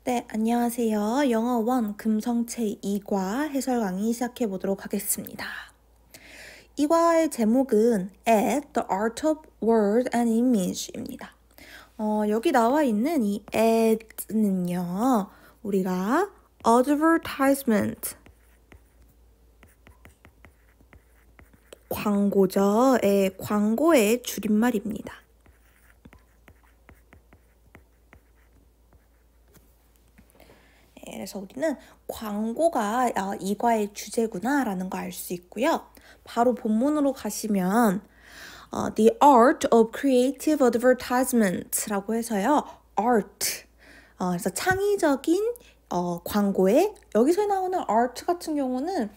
네, 안녕하세요. 영어 1 금성체 2과 해설 강의 시작해 보도록 하겠습니다. 이 과의 제목은 At the Art of Word and Image입니다. 여기 나와 있는 이 at는요, 우리가 advertisement, 광고죠. 광고의 줄임말입니다. 그래서 우리는 광고가 이 과의 주제구나 라는 거 알 수 있고요. 바로 본문으로 가시면 The Art of Creative Advertisement 라고 해서요. Art, 그래서 창의적인 광고에 여기서 나오는 art 같은 경우는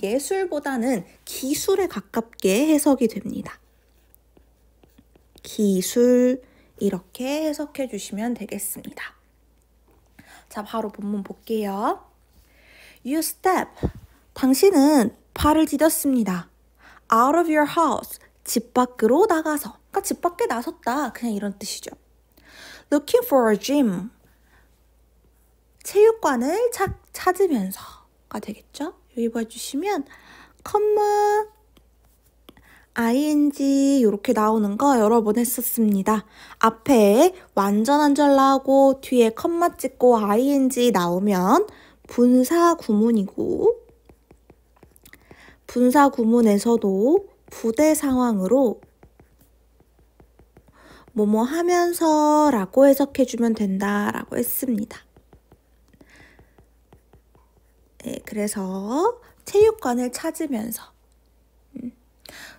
예술보다는 기술에 가깝게 해석이 됩니다. 기술 이렇게 해석해 주시면 되겠습니다. 자, 바로 본문 볼게요. You step. 당신은 발을 디뎠습니다. Out of your house. 집 밖으로 나가서. 그러니까 집 밖에 나섰다. 그냥 이런 뜻이죠. Looking for a gym. 체육관을 찾으면서가 되겠죠. 여기 봐주시면 컴마 ing 이렇게 나오는 거 여러 번 했었습니다. 앞에 완전한 절 나오고 뒤에 컴마 찍고 ing 나오면 분사 구문이고, 분사 구문에서도 부대 상황으로 뭐뭐 하면서 라고 해석해주면 된다라고 했습니다. 네, 그래서 체육관을 찾으면서.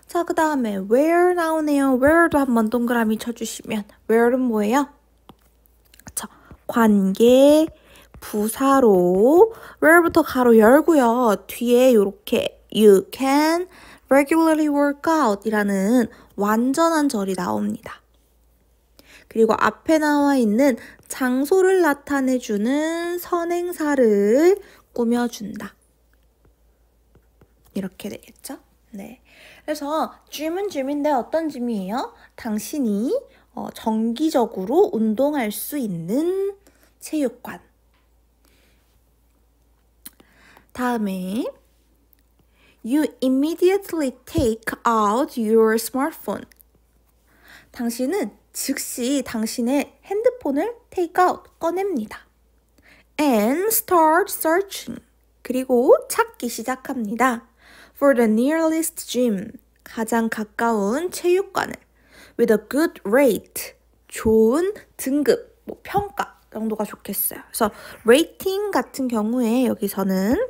자, 그 다음에 where 나오네요. where도 한번 동그라미 쳐주시면 where는 뭐예요? 그쵸. 관계 부사로 where부터 가로 열고요. 뒤에 이렇게 you can regularly work out 이라는 완전한 절이 나옵니다. 그리고 앞에 나와 있는 장소를 나타내주는 선행사를 꾸며준다. 이렇게 되겠죠? 네. 그래서 gym은 gym인데 어떤 gym이에요? 당신이 정기적으로 운동할 수 있는 체육관. 다음에 You immediately take out your smartphone. 당신은 즉시 당신의 핸드폰을 take out, 꺼냅니다. And start searching. 그리고 찾기 시작합니다. For the nearest gym. 가장 가까운 체육관을. With a good rate. 좋은 등급, 평가 정도가 좋겠어요. 그래서 rating 같은 경우에 여기서는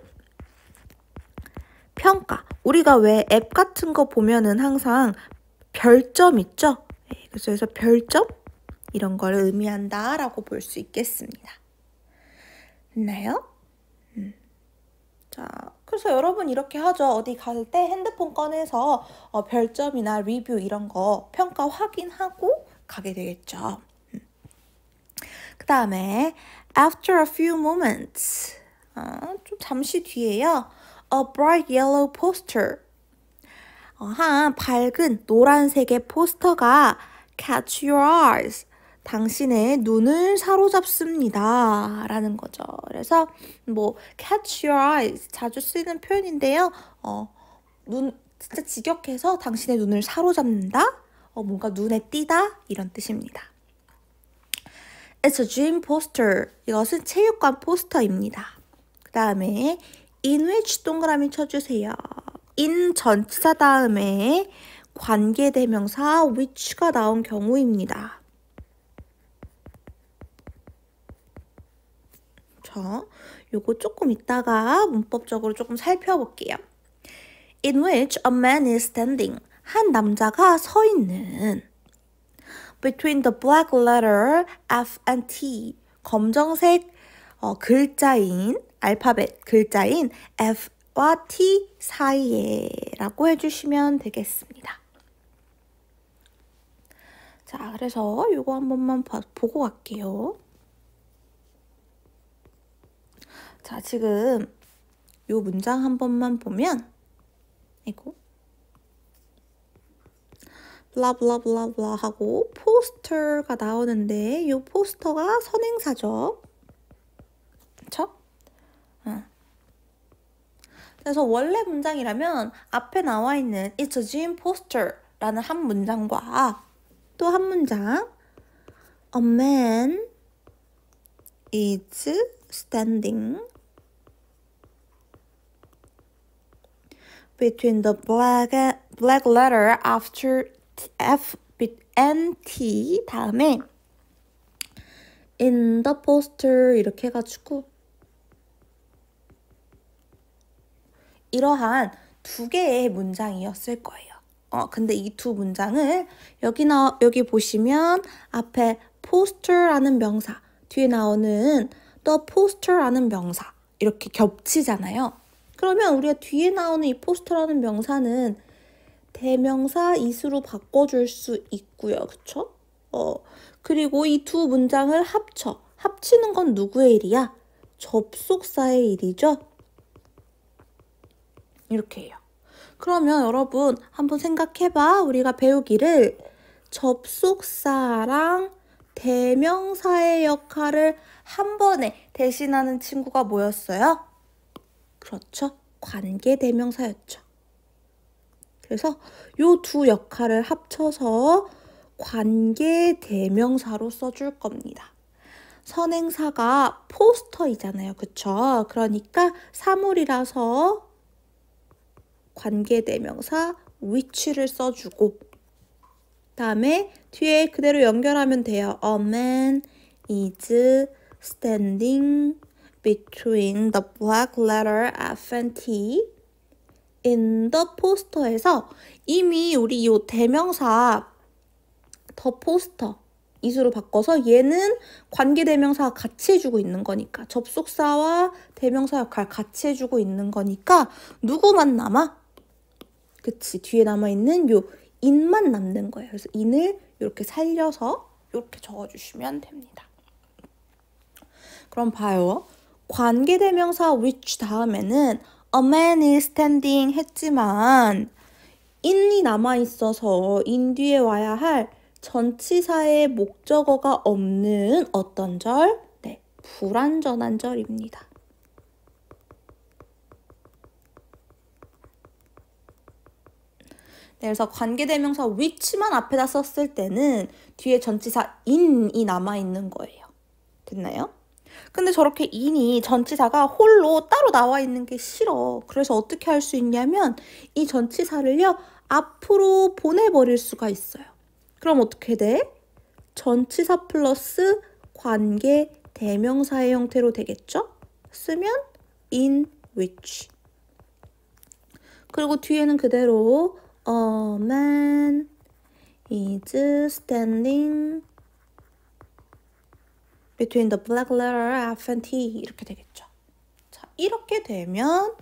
평가. 우리가 왜 앱 같은 거 보면은 항상 별점 있죠? 네, 그래서 별점 이런 걸 의미한다라고 볼 수 있겠습니다. 됐나요? 자, 그래서 여러분 이렇게 하죠. 어디 갈 때 핸드폰 꺼내서 별점이나 리뷰 이런 거 평가 확인하고 가게 되겠죠. 그 다음에 after a few moments, 좀 잠시 뒤에요. A bright yellow poster. 한 밝은 노란색의 포스터가 catch your eyes. 당신의 눈을 사로잡습니다. 라는 거죠. 그래서 catch your eyes 자주 쓰이는 표현인데요. 진짜 직역해서 당신의 눈을 사로잡는다. 뭔가 눈에 띄다. 이런 뜻입니다. It's a gym poster. 이것은 체육관 포스터입니다. 그 다음에 in which 동그라미 쳐주세요. in 전치사 다음에 관계대명사 which가 나온 경우입니다. 요거 조금 이따가 문법적으로 조금 살펴볼게요. In which a man is standing. 한 남자가 서 있는. Between the black letter F and T. 검정색 글자인, 알파벳 글자인 F와 T 사이에 라고 해주시면 되겠습니다. 자, 그래서 요거 한 번만 보고 갈게요. 자, 지금 요 문장 한 번만 보면 블라블라블라블라 하고 포스터가 나오는데 요 포스터가 선행사죠. 그쵸? 그래서 원래 문장이라면 앞에 나와 있는 It's a gym poster 라는 한 문장과 또 한 문장 A man is standing between the black letter after F and T 다음에 in the poster 이렇게 해가지고 이러한 두 개의 문장이었을 거예요. 근데 이 두 문장을 여기 보시면 앞에 poster라는 명사, 뒤에 나오는 the poster라는 명사 이렇게 겹치잖아요. 그러면 우리가 뒤에 나오는 이 poster라는 명사는 대명사 is로 바꿔줄 수 있고요. 그쵸? 그리고 이 두 문장을 합치는 건 누구의 일이야? 접속사의 일이죠. 이렇게 해요. 그러면 여러분 한번 생각해봐. 우리가 배우기를 접속사랑 대명사의 역할을 한 번에 대신하는 친구가 뭐였어요? 그렇죠. 관계대명사였죠. 그래서 요 두 역할을 합쳐서 관계대명사로 써줄 겁니다. 선행사가 포스터이잖아요. 그쵸? 그러니까 사물이라서 관계대명사 which를 써주고 다음에 뒤에 그대로 연결하면 돼요. A man is standing between the black letter F and T in the poster에서 이미 우리 이 대명사 the poster is로 바꿔서 얘는 관계대명사가 같이 해주고 있는 거니까 접속사와 대명사 역할 같이 해주고 있는 거니까 누구만 남아? 그치, 뒤에 남아있는 요 in만 남는 거예요. 그래서 in을 이렇게 살려서 이렇게 적어주시면 됩니다. 그럼 봐요. 관계대명사 which 다음에는 a man is standing 했지만 in이 남아있어서 in 뒤에 와야 할 전치사의 목적어가 없는 어떤 절? 네, 불완전한 절입니다. 네, 그래서 관계대명사 which만 앞에다 썼을 때는 뒤에 전치사 in이 남아있는 거예요. 됐나요? 근데 저렇게 in이 전치사가 홀로 따로 나와 있는 게 싫어. 그래서 어떻게 할 수 있냐면 이 전치사를요 앞으로 보내버릴 수가 있어요. 그럼 어떻게 돼? 전치사 플러스 관계 대명사의 형태로 되겠죠? 쓰면 in which. 그리고 뒤에는 그대로 A man is standing between the black letter F and T 이렇게 되겠죠. 자, 이렇게 되면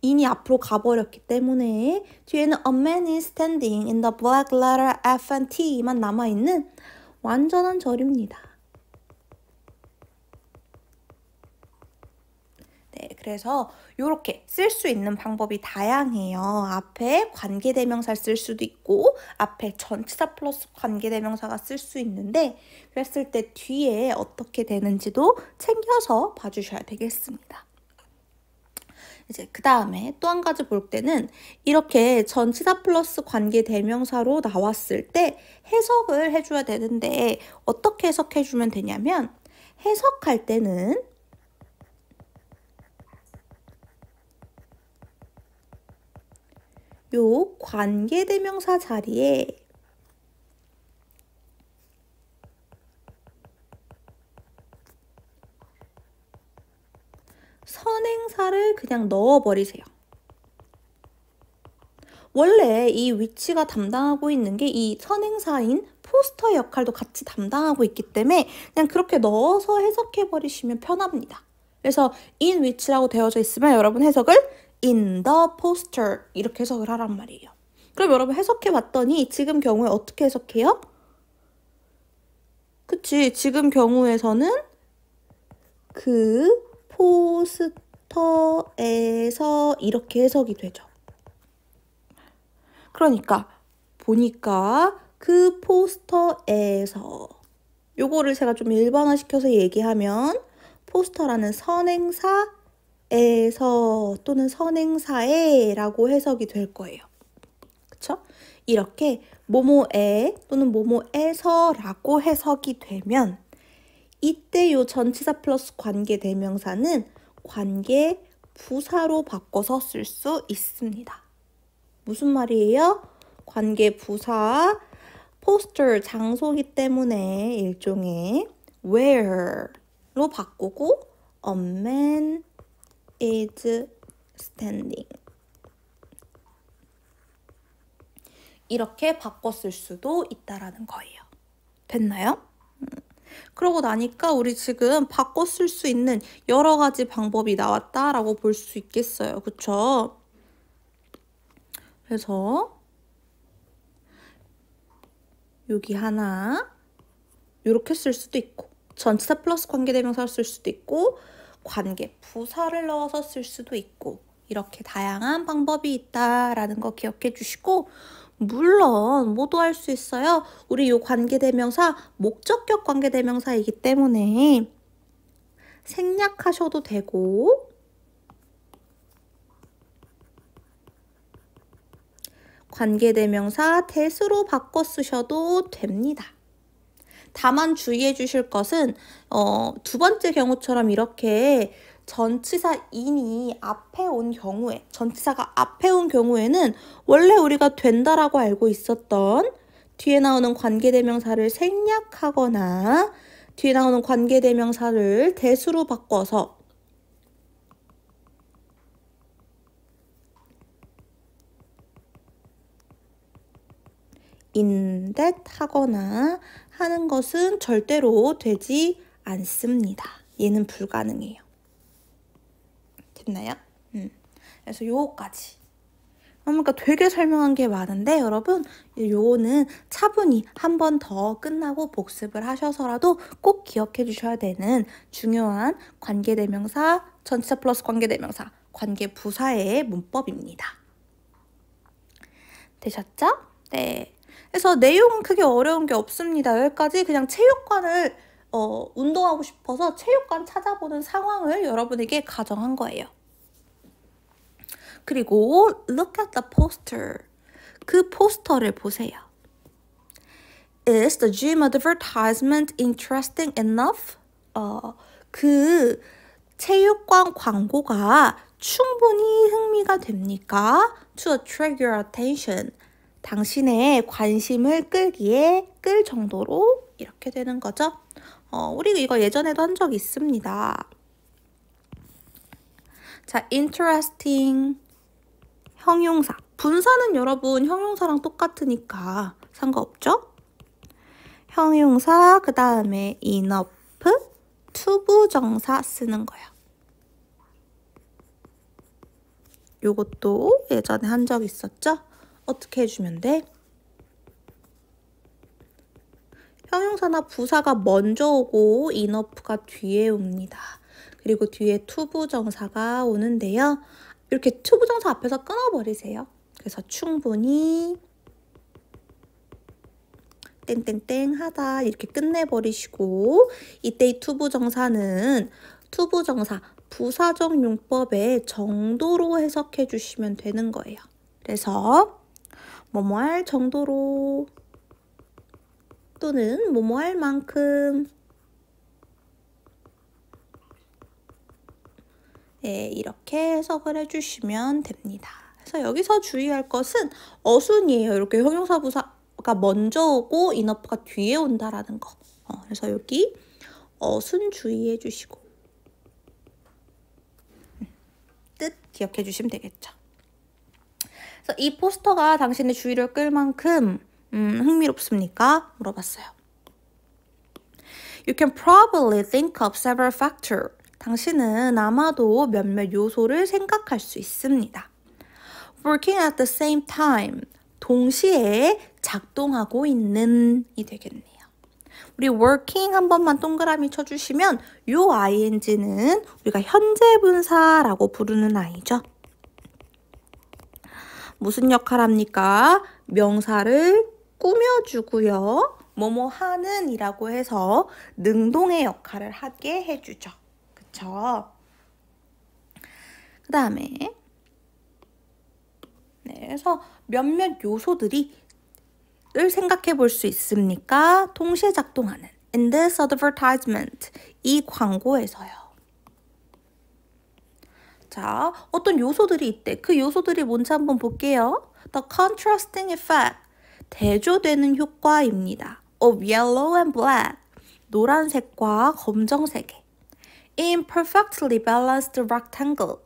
in이 앞으로 가버렸기 때문에 뒤에는 A man is standing in the black letter F and T만 남아있는 완전한 절입니다. 네, 그래서 이렇게 쓸 수 있는 방법이 다양해요. 앞에 관계대명사를 쓸 수도 있고 앞에 전치사 플러스 관계대명사가 쓸 수 있는데 그랬을 때 뒤에 어떻게 되는지도 챙겨서 봐주셔야 되겠습니다. 이제 그 다음에 또 한 가지 볼 때는 이렇게 전치사 플러스 관계대명사로 나왔을 때 해석을 해줘야 되는데 어떻게 해석해주면 되냐면 해석할 때는 요 관계대명사 자리에 선행사를 그냥 넣어버리세요. 원래 이 위치가 담당하고 있는 게 이 선행사인 포스터 역할도 같이 담당하고 있기 때문에 그냥 그렇게 넣어서 해석해버리시면 편합니다. 그래서 in which라고 되어져 있으면 여러분 해석을 in the poster 이렇게 해석을 하란 말이에요. 그럼 여러분 해석해봤더니 지금 경우에 어떻게 해석해요? 그치, 지금 경우에서는 그 포스터에서 이렇게 해석이 되죠. 그러니까 보니까 그 포스터에서 요거를 제가 좀 일반화시켜서 얘기하면 포스터라는 선행사에서 또는 선행사에라고 해석이 될 거예요. 그쵸? 이렇게 뭐뭐에 또는 뭐뭐에서라고 해석이 되면 이때 요 전치사 플러스 관계대명사는 관계부사로 바꿔서 쓸 수 있습니다. 무슨 말이에요? 관계부사 포스터 장소이기 때문에 일종의 where로 바꾸고 a man is standing 이렇게 바꿔 쓸 수도 있다라는 거예요. 됐나요? 그러고 나니까 우리 지금 바꿔 쓸 수 있는 여러 가지 방법이 나왔다라고 볼 수 있겠어요. 그쵸? 그래서 여기 하나 이렇게 쓸 수도 있고 전치사 플러스 관계대명사를 쓸 수도 있고 관계부사를 넣어서 쓸 수도 있고 이렇게 다양한 방법이 있다라는 거 기억해 주시고 물론 모두 할 수 있어요. 우리 요 관계대명사 목적격 관계대명사이기 때문에 생략하셔도 되고 관계대명사 that으로 바꿔 쓰셔도 됩니다. 다만 주의해 주실 것은 두 번째 경우처럼 이렇게 전치사 in이 앞에 온 경우에 전치사가 앞에 온 경우에는 원래 우리가 된다라고 알고 있었던 뒤에 나오는 관계대명사를 생략하거나 뒤에 나오는 관계대명사를 that으로 바꿔서 in that 하거나 하는 것은 절대로 되지 않습니다. 얘는 불가능해요. 됐나요? 그래서 요거까지. 그러니까 되게 설명한 게 많은데 여러분 요거는 차분히 한 번 더 끝나고 복습을 하셔서라도 꼭 기억해 주셔야 되는 중요한 관계대명사, 전치사 플러스 관계대명사, 관계부사의 문법입니다. 되셨죠? 네. 그래서 내용은 크게 어려운 게 없습니다. 여기까지 그냥 체육관을 운동하고 싶어서 체육관 찾아보는 상황을 여러분에게 가정한 거예요. 그리고 look at the poster. 그 포스터를 보세요. Is the gym advertisement interesting enough? 그 체육관 광고가 충분히 흥미가 됩니까? To attract your attention. 당신의 관심을 끌 정도로 이렇게 되는 거죠. 우리 이거 예전에도 한 적 있습니다. 자, interesting 형용사. 분사는 여러분 형용사랑 똑같으니까 상관없죠? 형용사 그 다음에 enough 투부정사 쓰는 거예요. 요것도 예전에 한 적 있었죠? 어떻게 해주면 돼? 형용사나 부사가 먼저 오고 enough가 뒤에 옵니다. 그리고 뒤에 투부정사가 오는데요. 이렇게 투부정사 앞에서 끊어버리세요. 그래서 충분히 땡땡땡 하다 이렇게 끝내버리시고 이때 이 투부정사는 투부정사 부사적 용법의 정도로 해석해 주시면 되는 거예요. 그래서 뭐뭐할 정도로 또는 뭐뭐할 만큼 네, 이렇게 해석을 해주시면 됩니다. 그래서 여기서 주의할 것은 어순이에요. 이렇게 형용사 부사가 먼저 오고 enough가 뒤에 온다라는 거. 그래서 여기 어순 주의해 주시고 뜻 기억해 주시면 되겠죠. 그래서 이 포스터가 당신의 주의를 끌 만큼 흥미롭습니까? 물어봤어요. You can probably think of several factors. 당신은 아마도 몇몇 요소를 생각할 수 있습니다. Working at the same time. 동시에 작동하고 있는 이 되겠네요. 우리 working 한 번만 동그라미 쳐주시면 요 ing는 우리가 현재 분사라고 부르는 아이죠. 무슨 역할 합니까? 명사를 꾸며주고요. 뭐뭐 하는 이라고 해서 능동의 역할을 하게 해주죠. 그쵸? 그 다음에 네, 그래서 몇몇 요소들이 을 생각해 볼 수 있습니까? 동시에 작동하는 in this advertisement 이 광고에서요. 자, 어떤 요소들이 있대. 그 요소들이 뭔지 한번 볼게요. The contrasting effect 대조되는 효과입니다. of yellow and black 노란색과 검정색의 in perfectly balanced rectangle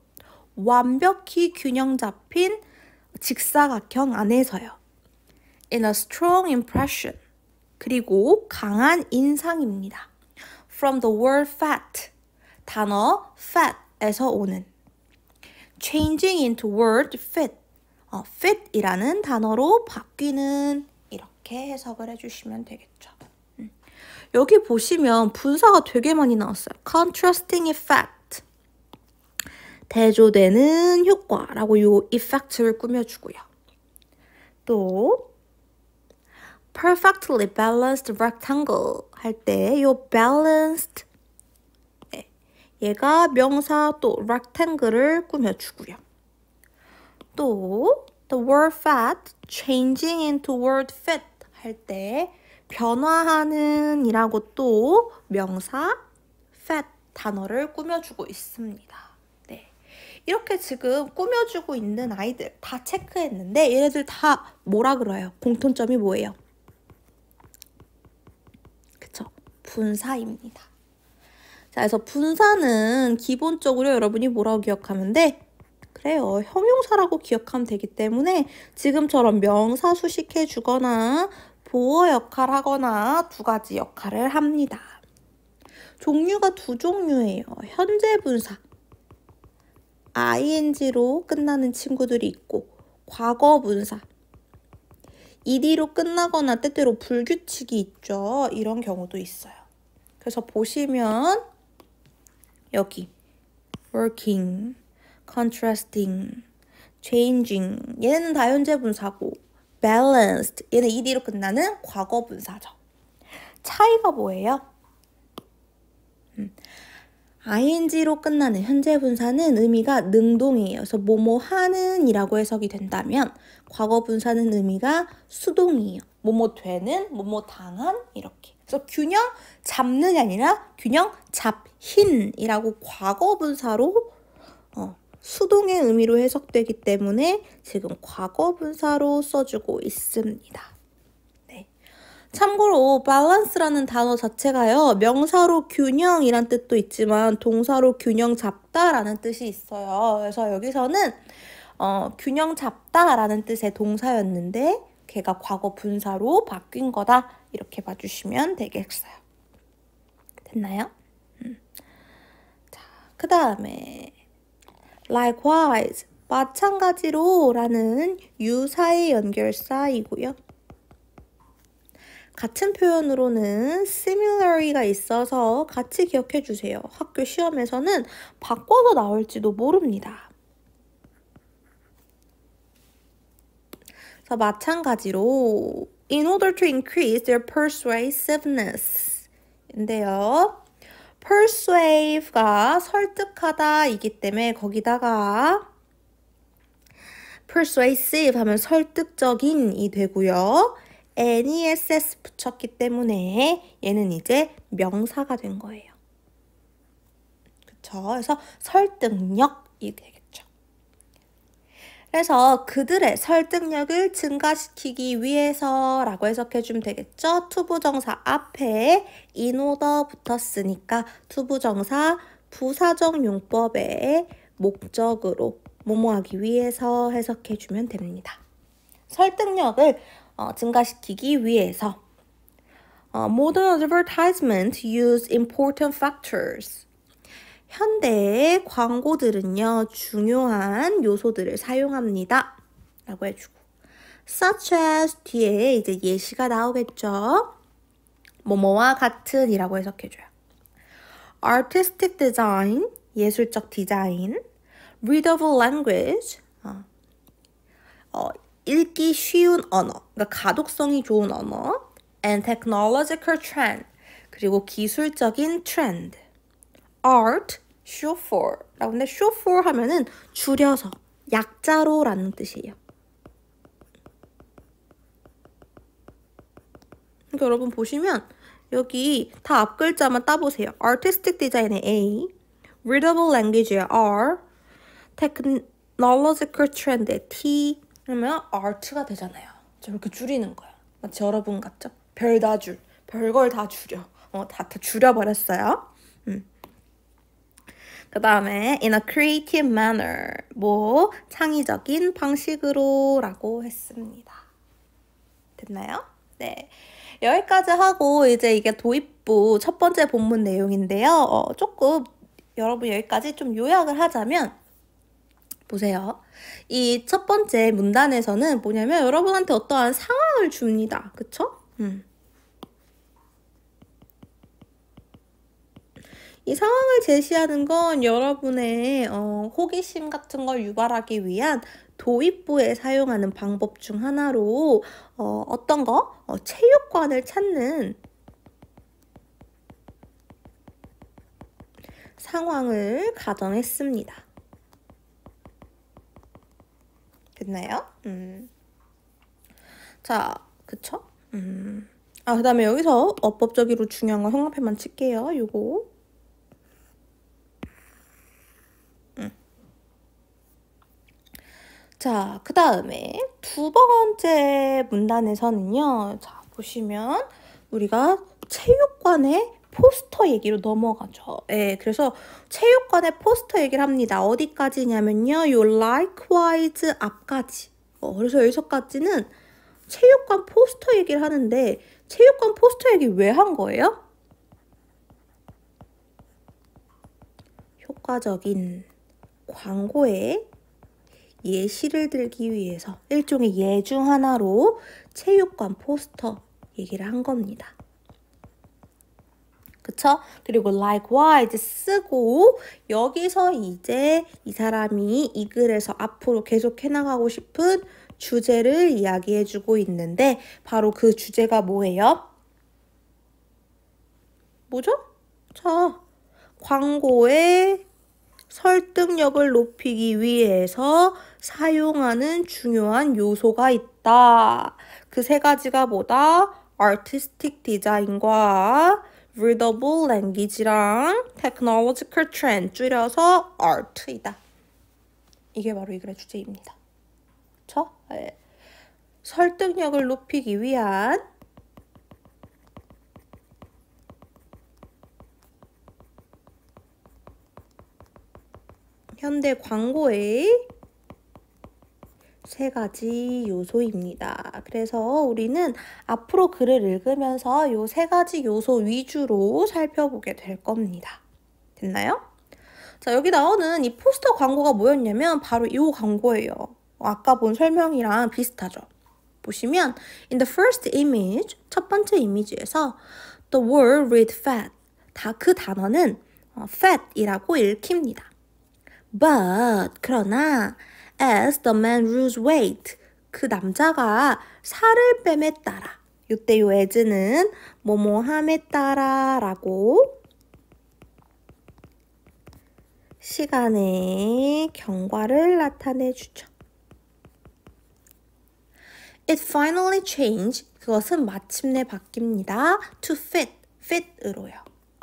완벽히 균형 잡힌 직사각형 안에서요. in a strong impression 그리고 강한 인상입니다. from the word fat 단어 fat에서 오는 changing into word fit fit이라는 단어로 바뀌는 이렇게 해석을 해주시면 되겠죠. 여기 보시면 분사가 되게 많이 나왔어요. contrasting effect 대조되는 효과라고 요 effect를 꾸며주고요. 또 perfectly balanced rectangle 할 때 요 balanced 네, 얘가 명사 또 rectangle를 꾸며주고요. 또 the word fat changing into word fit 할 때 변화하는 이라고 또 명사 fat 단어를 꾸며주고 있습니다. 네, 이렇게 지금 꾸며주고 있는 아이들 다 체크했는데 얘네들 다 뭐라 그래요? 공통점이 뭐예요? 그쵸? 분사입니다. 자, 그래서 분사는 기본적으로 여러분이 뭐라고 기억하면 돼? 그래요. 형용사라고 기억하면 되기 때문에 지금처럼 명사 수식해 주거나 보어 역할 하거나 두 가지 역할을 합니다. 종류가 두 종류예요. 현재 분사 ing로 끝나는 친구들이 있고 과거 분사 ed로 끝나거나 때때로 불규칙이 있죠. 이런 경우도 있어요. 그래서 보시면 여기 working, contrasting, changing 얘는 다 현재 분사고 balanced 얘는 ed로 끝나는 과거 분사죠. 차이가 뭐예요? ing로 끝나는 현재 분사는 의미가 능동이에요. 그래서 뭐뭐 하는 이라고 해석이 된다면 과거 분사는 의미가 수동이에요. 뭐뭐 되는, 뭐뭐 당한 이렇게. 그래서 균형 잡는이 아니라 균형 잡힌 이라고 과거 분사로 수동의 의미로 해석되기 때문에 지금 과거 분사로 써주고 있습니다. 참고로 balance라는 단어 자체가요. 명사로 균형이란 뜻도 있지만 동사로 균형 잡다라는 뜻이 있어요. 그래서 여기서는 균형 잡다라는 뜻의 동사였는데 걔가 과거 분사로 바뀐 거다. 이렇게 봐주시면 되겠어요. 됐나요? 자, 그 다음에 likewise, 마찬가지로 라는 유사의 연결사이고요. 같은 표현으로는 similarly가 있어서 같이 기억해 주세요. 학교 시험에서는 바꿔서 나올지도 모릅니다. 그래서 마찬가지로 in order to increase their persuasiveness 인데요. persuave가 설득하다이기 때문에 거기다가 persuasive 하면 설득적인이 되고요. NESS 붙였기 때문에 얘는 이제 명사가 된 거예요. 그쵸? 그래서 설득력이 되겠죠. 그래서 그들의 설득력을 증가시키기 위해서라고 해석해주면 되겠죠. 투부정사 앞에 in order 붙었으니까 투부정사 부사적 용법의 목적으로 뭐뭐하기 위해서 해석해주면 됩니다. 설득력을 증가시키기 위해서 Modern advertisement use important factors. 현대의 광고들은요, 중요한 요소들을 사용합니다. 라고 해주고 such as 뒤에 이제 예시가 나오겠죠. 뭐뭐와 같은 이라고 해석해줘요. Artistic design, 예술적 디자인. Readable language, 읽기 쉬운 언어, 그러니까 가독성이 좋은 언어. And technological trend, 그리고 기술적인 트렌드. Art, short for 라고 하는데 short for 하면은 줄여서 약자로 라는 뜻이에요. 그러니까 여러분 보시면 여기 다 앞글자만 따보세요. Artistic Design의 A, Readable Language의 R, Technological Trend의 T, 그러면 Art가 되잖아요. 저렇게 줄이는 거야. 마치 여러분 같죠? 별 다 줄, 별걸 다 줄여. 다 줄여버렸어요. 그 다음에 in a creative manner, 뭐 창의적인 방식으로 라고 했습니다. 됐나요? 네. 여기까지 하고 이제 이게 도입부 첫 번째 본문 내용인데요. 조금 여러분 여기까지 좀 요약을 하자면 보세요. 이 첫 번째 문단에서는 뭐냐면 여러분한테 어떠한 상황을 줍니다. 그쵸? 이 상황을 제시하는 건 여러분의 호기심 같은 걸 유발하기 위한 도입부에 사용하는 방법 중 하나로 어떤 거? 체육관을 찾는 상황을 가정했습니다. 됐나요? 자, 그쵸? 그 다음에 여기서 어법적으로 중요한 거 형광펜만 칠게요. 요거. 자, 그 다음에 두 번째 문단에서는요. 자, 보시면 우리가 체육관의 포스터 얘기로 넘어가죠. 예, 그래서 체육관의 포스터 얘기를 합니다. 어디까지냐면요. 요 likewise 앞까지. 그래서 여기서까지는 체육관 포스터 얘기를 하는데 체육관 포스터 얘기 왜 한 거예요? 효과적인 광고에 예시를 들기 위해서 일종의 예 중 하나로 체육관 포스터 얘기를 한 겁니다. 그쵸? 그리고 likewise 쓰고 여기서 이제 이 사람이 이 글에서 앞으로 계속 해나가고 싶은 주제를 이야기해주고 있는데 바로 그 주제가 뭐예요? 뭐죠? 자, 광고의 설득력을 높이기 위해서 사용하는 중요한 요소가 있다. 그 세 가지가 뭐다? Artistic Design과 Readable Language랑 Technological Trend, 줄여서 Art이다. 이게 바로 이 글의 주제입니다. 그쵸? 네. 설득력을 높이기 위한 현대 광고의 세 가지 요소입니다. 그래서 우리는 앞으로 글을 읽으면서 이 세 가지 요소 위주로 살펴보게 될 겁니다. 됐나요? 자, 여기 나오는 이 포스터 광고가 뭐였냐면 바로 이 광고예요. 아까 본 설명이랑 비슷하죠. 보시면 in the first image, 첫 번째 이미지에서 the word read fat, 그 단어는 fat이라고 읽힙니다. But, 그러나 as the man lose weight, 그 남자가 살을 뺨에 따라, 요때 요 as는 뭐뭐함에 따라 라고 시간의 경과를 나타내주죠. It finally changed, 그것은 마침내 바뀝니다. To fit으로요.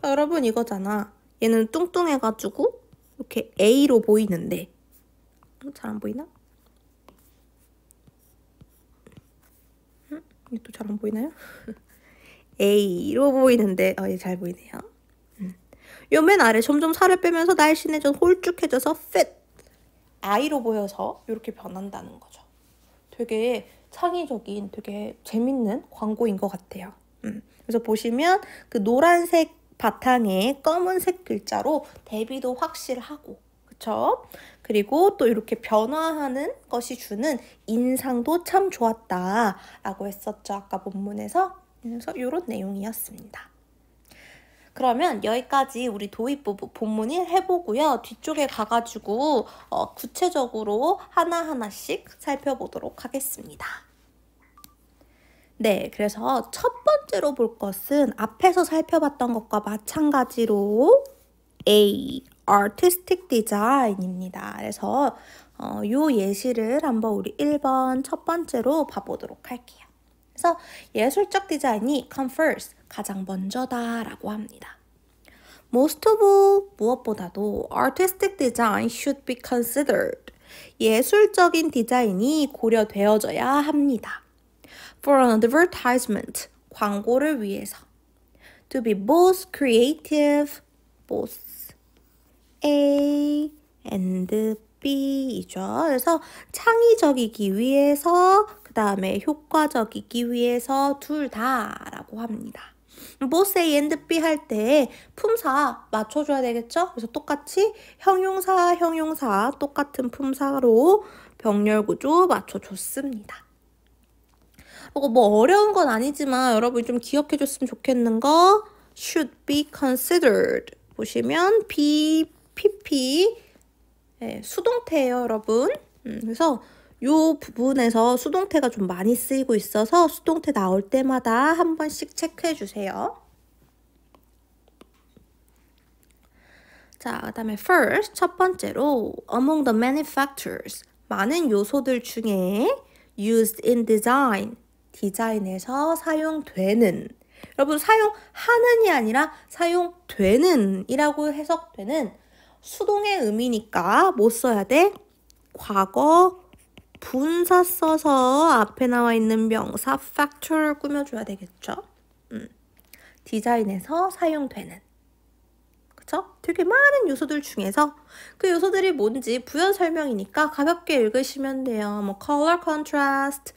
여러분 이거잖아. 얘는 뚱뚱해가지고 이렇게 A로 보이는데 잘 안 보이나? 이게 또 잘 안 보이나요? A로 보이는데 얘 잘 보이네요. 요 맨 아래 점점 살을 빼면서 날씬해져 홀쭉해져서 fit, I로 보여서 이렇게 변한다는 거죠. 되게 창의적인, 되게 재밌는 광고인 것 같아요. 그래서 보시면 그 노란색 바탕에 검은색 글자로 대비도 확실하고, 그쵸? 그리고 또 이렇게 변화하는 것이 주는 인상도 참 좋았다 라고 했었죠. 아까 본문에서. 그래서 이런 내용이었습니다. 그러면 여기까지 우리 도입부 본문을 해보고요. 뒤쪽에 가가지고 구체적으로 하나하나씩 살펴보도록 하겠습니다. 네, 그래서 첫 번째로 볼 것은 앞에서 살펴봤던 것과 마찬가지로 A, artistic design입니다. 그래서 요 예시를 한번 우리 1번 첫 번째로 봐보도록 할게요. 그래서 예술적 디자인이 come first, 가장 먼저다라고 합니다. Most of all, 무엇보다도 artistic design should be considered. 예술적인 디자인이 고려되어져야 합니다. For an advertisement, 광고를 위해서. To be both creative, both A and B이죠. 그래서 창의적이기 위해서, 그 다음에 효과적이기 위해서 둘 다라고 합니다. both A and B 할 때 품사 맞춰줘야 되겠죠? 그래서 똑같이 형용사 똑같은 품사로 병렬 구조 맞춰줬습니다. 뭐 어려운 건 아니지만 여러분이 좀 기억해줬으면 좋겠는 거 should be considered 보시면 be, pp 수동태예요, 여러분. 그래서 요 부분에서 수동태가 좀 많이 쓰이고 있어서 수동태 나올 때마다 한 번씩 체크해 주세요. 자, 그 다음에 first, 첫 번째로 among the many factors, 많은 요소들 중에 used in design, 디자인에서 사용되는, 여러분 사용하는이 아니라 사용되는 이라고 해석되는 수동의 의미니까 뭐 써야 돼? 과거 분사 써서 앞에 나와 있는 명사 factor를 꾸며줘야 되겠죠? 디자인에서 사용되는. 그쵸? 되게 많은 요소들 중에서 그 요소들이 뭔지 부연 설명이니까 가볍게 읽으시면 돼요. 뭐 color contrast,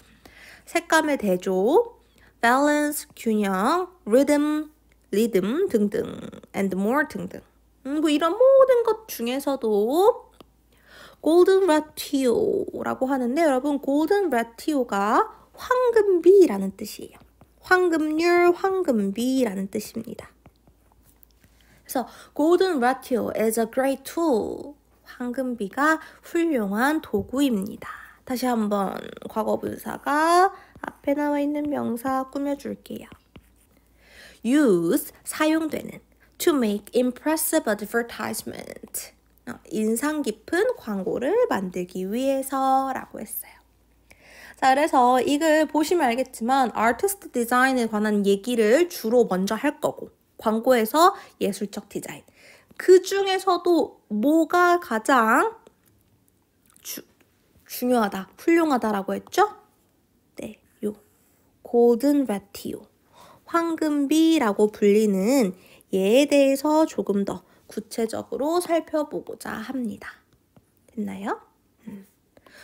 색감의 대조, balance, 균형, rhythm 등등, and more 등등. 뭐 이런 모든 것 중에서도 golden ratio라고 하는데 여러분 golden ratio가 황금비라는 뜻이에요. 황금률, 황금비라는 뜻입니다. 그래서 golden ratio is a great tool. 황금비가 훌륭한 도구입니다. 다시 한번 과거 분사가 앞에 나와 있는 명사 꾸며줄게요. use, 사용되는 to make impressive advertisement. 인상 깊은 광고를 만들기 위해서라고 했어요. 자, 그래서 이걸 보시면 알겠지만 아티스트 디자인에 관한 얘기를 주로 먼저 할 거고 광고에서 예술적 디자인. 그 중에서도 뭐가 가장 중요하다, 훌륭하다라고 했죠? 네, 요 골든 라티오, 황금비라고 불리는 얘에 대해서 조금 더 구체적으로 살펴보고자 합니다. 됐나요?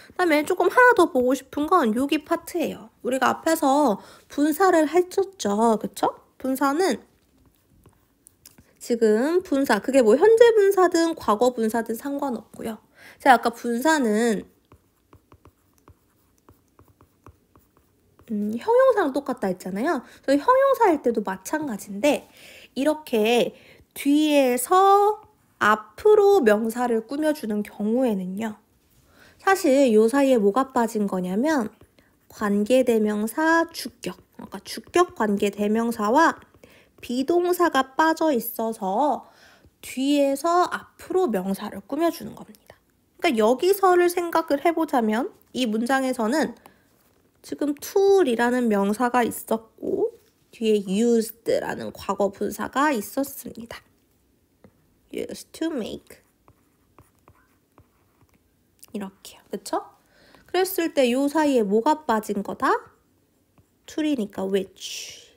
그다음에 조금 하나 더 보고 싶은 건 여기 파트예요. 우리가 앞에서 분사를 했었죠. 그쵸? 분사는 지금 분사, 그게 뭐 현재 분사든 과거 분사든 상관없고요. 제가 아까 분사는 형용사랑 똑같다 했잖아요. 그래서 형용사 할 때도 마찬가지인데 이렇게 뒤에서 앞으로 명사를 꾸며주는 경우에는요. 사실 요 사이에 뭐가 빠진 거냐면 관계대명사 주격, 그러니까 주격 관계대명사와 비동사가 빠져 있어서 뒤에서 앞으로 명사를 꾸며주는 겁니다. 그러니까 여기서를 생각을 해보자면 이 문장에서는 지금 tool이라는 명사가 있었고 뒤에 used라는 과거 분사가 있었습니다. used to make 이렇게요. 그쵸? 그랬을 때 요 사이에 뭐가 빠진 거다? tool이니까 which.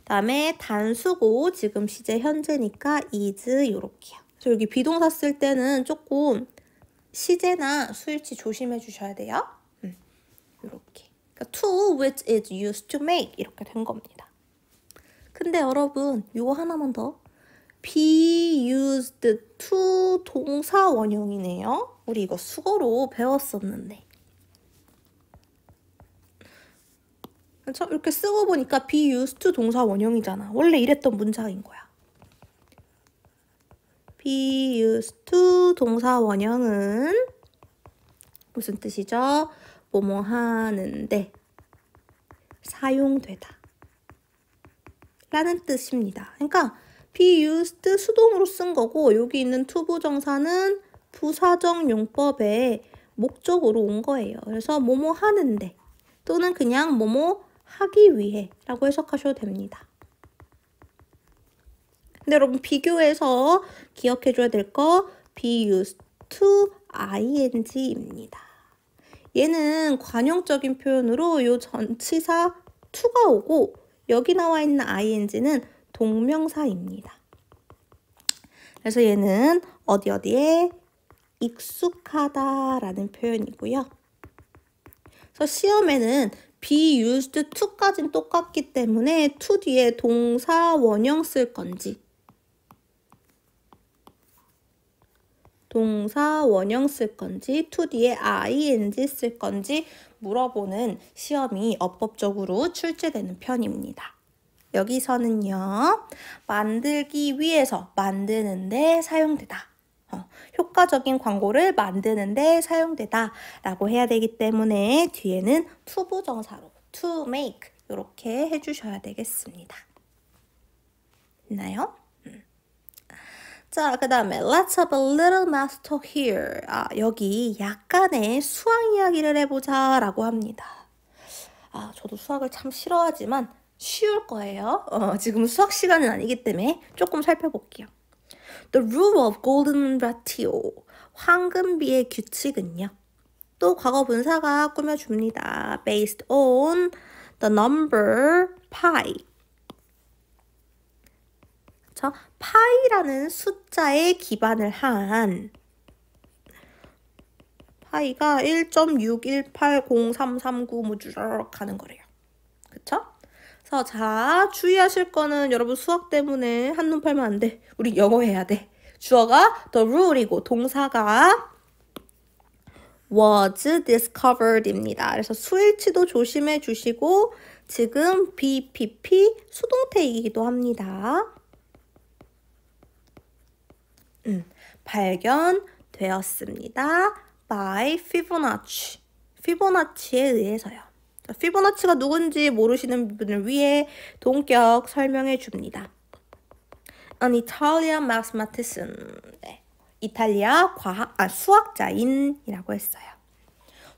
다음에 단수고 지금 시제 현재니까 is 요렇게요. 그래서 여기 비동사 쓸 때는 조금 시제나 수일치 조심해 주셔야 돼요. 요렇게. 그러니까 to which is used to make 이렇게 된 겁니다. 근데 여러분 요거 하나만 더. be used to 동사 원형이네요. 우리 이거 수거로 배웠었는데. 그렇죠? 이렇게 쓰고 보니까 be used to 동사 원형이잖아. 원래 이랬던 문장인 거야. be used to 동사 원형은 무슨 뜻이죠? 뭐뭐 하는데 사용되다 라는 뜻입니다. 그러니까 be used 수동으로 쓴 거고 여기 있는 투부정사는 부사적 용법의 목적으로 온 거예요. 그래서 뭐뭐 하는데 또는 그냥 뭐뭐 하기 위해 라고 해석하셔도 됩니다. 근데 여러분 비교해서 기억해줘야 될 거 be used to ing입니다. 얘는 관용적인 표현으로 요 전치사 to가 오고 여기 나와 있는 ing는 동명사입니다. 그래서 얘는 어디에 익숙하다라는 표현이고요. 그래서 시험에는 be used to까지는 똑같기 때문에 to 뒤에 동사 원형 쓸 건지 동사 원형 쓸 건지 to 뒤에 ing 쓸 건지 물어보는 시험이 어법적으로 출제되는 편입니다. 여기서는요. 만들기 위해서 만드는데 사용되다. 효과적인 광고를 만드는데 사용되다 라고 해야 되기 때문에 뒤에는 투부정사로 to make 이렇게 해주셔야 되겠습니다. 있나요? 자, 그 다음에 Let's have a little math talk here. 여기 약간의 수학 이야기를 해보자 라고 합니다. 저도 수학을 참 싫어하지만 쉬울 거예요. 지금 수학 시간은 아니기 때문에 조금 살펴볼게요. The rule of golden ratio. 황금비의 규칙은요. 또 과거 분사가 꾸며줍니다. Based on the number pi. 그쵸? 파이라는 숫자에 기반을 한 파이가 1.6180339 뭐 쭉 가는 거래요. 그쵸? 그래서 자, 주의하실 거는 여러분 수학 때문에 한눈 팔면 안 돼. 우리 영어 해야 돼. 주어가 the rule이고 동사가 was discovered입니다. 그래서 수일치도 조심해 주시고 지금 BPP 수동태이기도 합니다. 발견되었습니다. by Fibonacci. 피보나치에 의해서요. 피보나치가 누군지 모르시는 분을 위해 동격 설명해 줍니다. An Italian mathematician. 네. 이탈리아 수학자인이라고 했어요.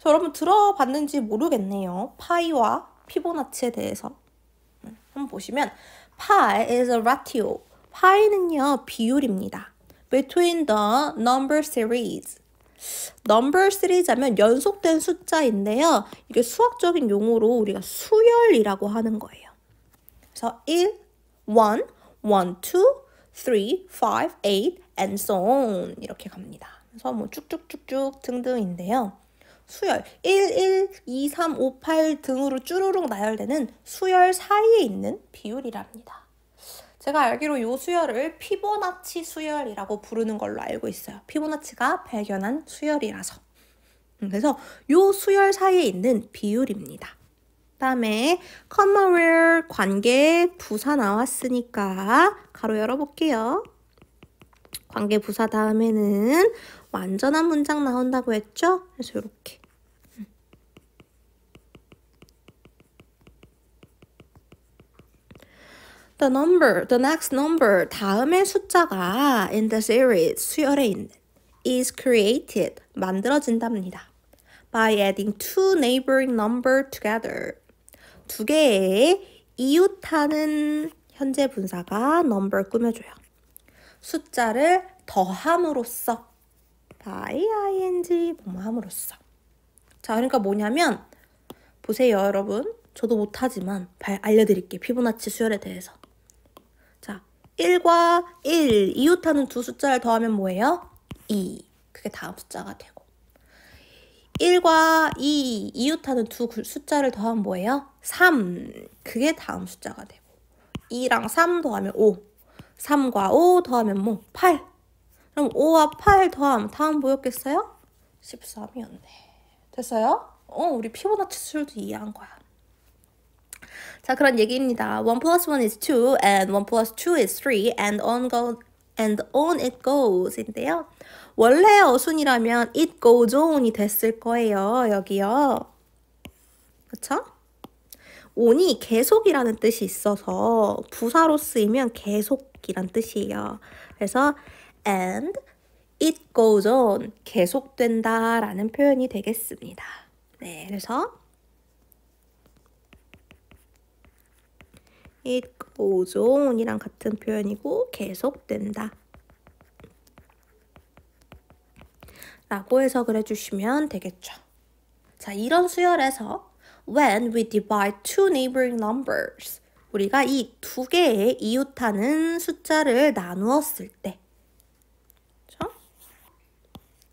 여러분 들어봤는지 모르겠네요. 파이와 피보나치에 대해서. 한번 보시면 pi is a ratio. 파이는요 비율입니다. Between the number series. number series 하면 연속된 숫자인데요. 이게 수학적인 용어로 우리가 수열이라고 하는 거예요. 그래서 1, 1, 2, 3, 5, 8, and so on 이렇게 갑니다. 그래서 뭐 쭉쭉쭉쭉 등등인데요. 수열 1, 1, 2, 3, 5, 8 등으로 쭈루룩 나열되는 수열 사이에 있는 비율이랍니다. 제가 알기로 이 수열을 피보나치 수열이라고 부르는 걸로 알고 있어요. 피보나치가 발견한 수열이라서. 그래서 이 수열 사이에 있는 비율입니다. 다음에 comma where 관계 부사 나왔으니까 가로 열어볼게요. 관계 부사 다음에는 완전한 문장 나온다고 했죠? 그래서 이렇게. The next number, 다음의 숫자가 in the series, 수열에 있는 is created, 만들어진답니다. By adding two neighboring number together. 두 개의 이웃하는 현재 분사가 number 꾸며줘요. 숫자를 더함으로써 by ing 뭐함으로써. 자, 그러니까 뭐냐면 보세요, 여러분. 저도 못하지만 알려드릴게요. 피보나치 수열에 대해서. 자, 1과 1 이웃하는 두 숫자를 더하면 뭐예요? 2. 그게 다음 숫자가 되고 1과 2 이웃하는 두 숫자를 더하면 뭐예요? 3. 그게 다음 숫자가 되고 2랑 3 더하면 5. 3과 5 더하면 뭐? 8. 그럼 5와 8 더하면 다음 뭐였겠어요? 13이었네. 됐어요? 우리 피보나치 수열도 이해한 거야. 자, 그런 얘기입니다. 1 plus 1 is 2 and 1 plus 2 is 3 and on it goes 인데요. 원래 어순이라면 it goes on이 됐을 거예요. 여기요. 그쵸? on이 계속이라는 뜻이 있어서 부사로 쓰이면 계속이란 뜻이에요. 그래서 and it goes on, 계속된다 라는 표현이 되겠습니다. 네, 그래서 it goes on이랑 같은 표현이고 계속된다 라고 해석을 해주시면 되겠죠. 자, 이런 수열에서 when we divide two neighboring numbers, 우리가 이 두 개의 이웃하는 숫자를 나누었을 때, 그렇죠?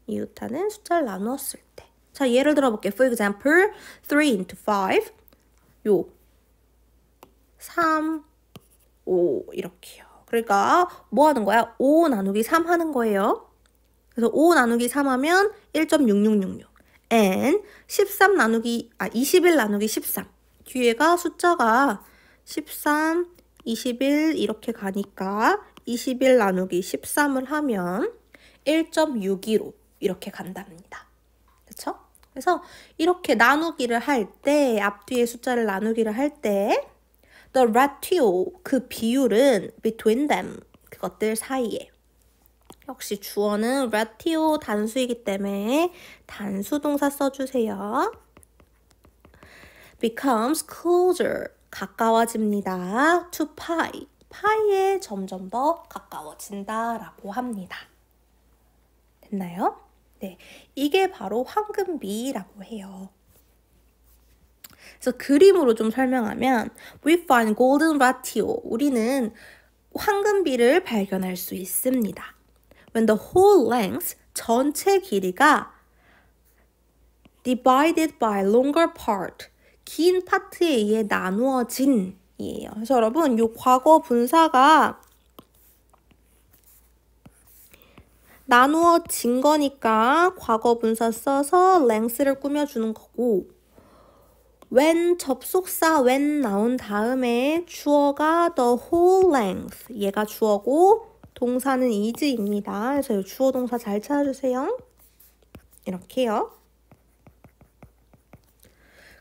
이웃하는 숫자를 나누었을 때. 자, 예를 들어 볼게요. For example, 3 into 5, 요 3, 5 이렇게요. 그러니까 뭐 하는 거야? 5 나누기 3 하는 거예요. 그래서 5 나누기 3 하면 1.6666. and 21 나누기 13. 뒤에가 숫자가 13, 21 이렇게 가니까 21 나누기 13을 하면 1.62로 이렇게 간답니다. 그렇죠? 그래서 이렇게 나누기를 할 때, 앞뒤의 숫자를 나누기를 할 때 the ratio, 그 비율은 between them, 그것들 사이에. 역시 주어는 ratio 단수이기 때문에 단수 동사 써주세요. becomes closer, 가까워집니다. to pi, 파이에 점점 더 가까워진다 라고 합니다. 됐나요? 네, 이게 바로 황금비라고 해요. 그래서 그림으로 좀 설명하면 we find golden ratio, 우리는 황금비를 발견할 수 있습니다. when the whole length, 전체 길이가 divided by longer part, 긴 파트에 의해 나누어진 이에요. 그래서 여러분, 이 과거 분사가 나누어진 거니까 과거 분사 써서 length를 꾸며주는 거고, when 접속사 when 나온 다음에 주어가 the whole length, 얘가 주어고 동사는 is입니다. 그래서 이 주어 동사 잘 찾아주세요. 이렇게요.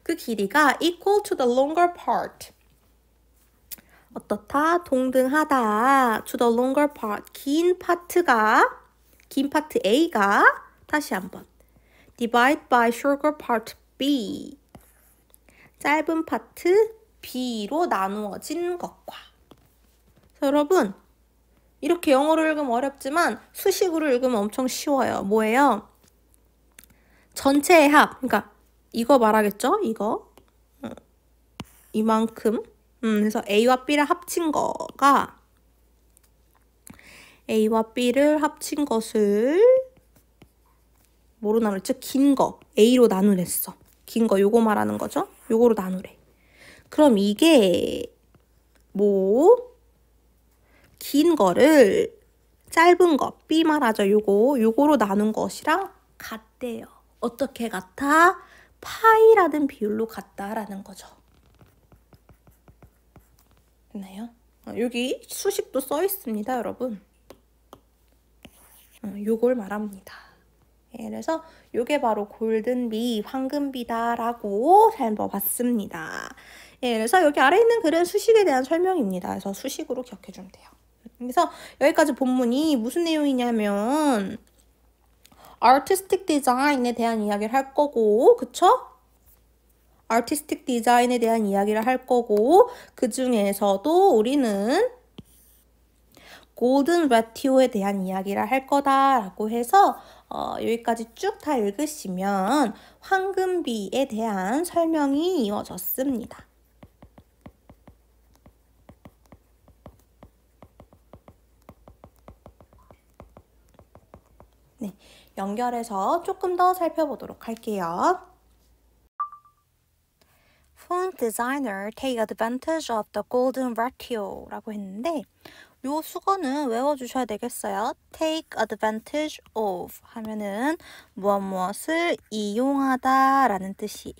그 길이가 equal to the longer part. 어떻다? 동등하다. to the longer part. 긴 파트 A가 다시 한번 divide by shorter part B. 짧은 파트 B로 나누어진 것과. 여러분, 이렇게 영어로 읽으면 어렵지만 수식으로 읽으면 엄청 쉬워요. 뭐예요? 전체의 합. 그러니까 이거 말하겠죠? 이거. 이만큼. 그래서 A와 B를 합친 거가 A와 B를 합친 것을 뭐로 나눴죠? 긴 거. A로 나누랬어. 긴 거 요거 말하는 거죠? 요거로 나누래. 그럼 이게 긴 거를 짧은 거, B 말하죠. 요거로 나눈 것이랑 같대요. 어떻게 같아? 파이라는 비율로 같다라는 거죠. 됐나요? 여기 수식도 써 있습니다, 여러분. 요걸 말합니다. 예, 그래서 요게 바로 골든비, 황금비다라고 살펴봤습니다. 예, 그래서 여기 아래 있는 글은 수식에 대한 설명입니다. 그래서 수식으로 기억해주면 돼요. 그래서 여기까지 본문이 무슨 내용이냐면 artistic design에 대한 이야기를 할 거고, 그쵸? artistic design에 대한 이야기를 할 거고, 그 중에서도 우리는 golden ratio에 대한 이야기를 할 거다라고 해서 여기까지 쭉 다 읽으시면 황금비에 대한 설명이 이어졌습니다. 네, 연결해서 조금 더 살펴보도록 할게요. Font designer take advantage of the golden ratio라고 했는데 요 수거는 외워주셔야 되겠어요. take advantage of 하면은 무엇을 이용하다 라는 뜻이에요.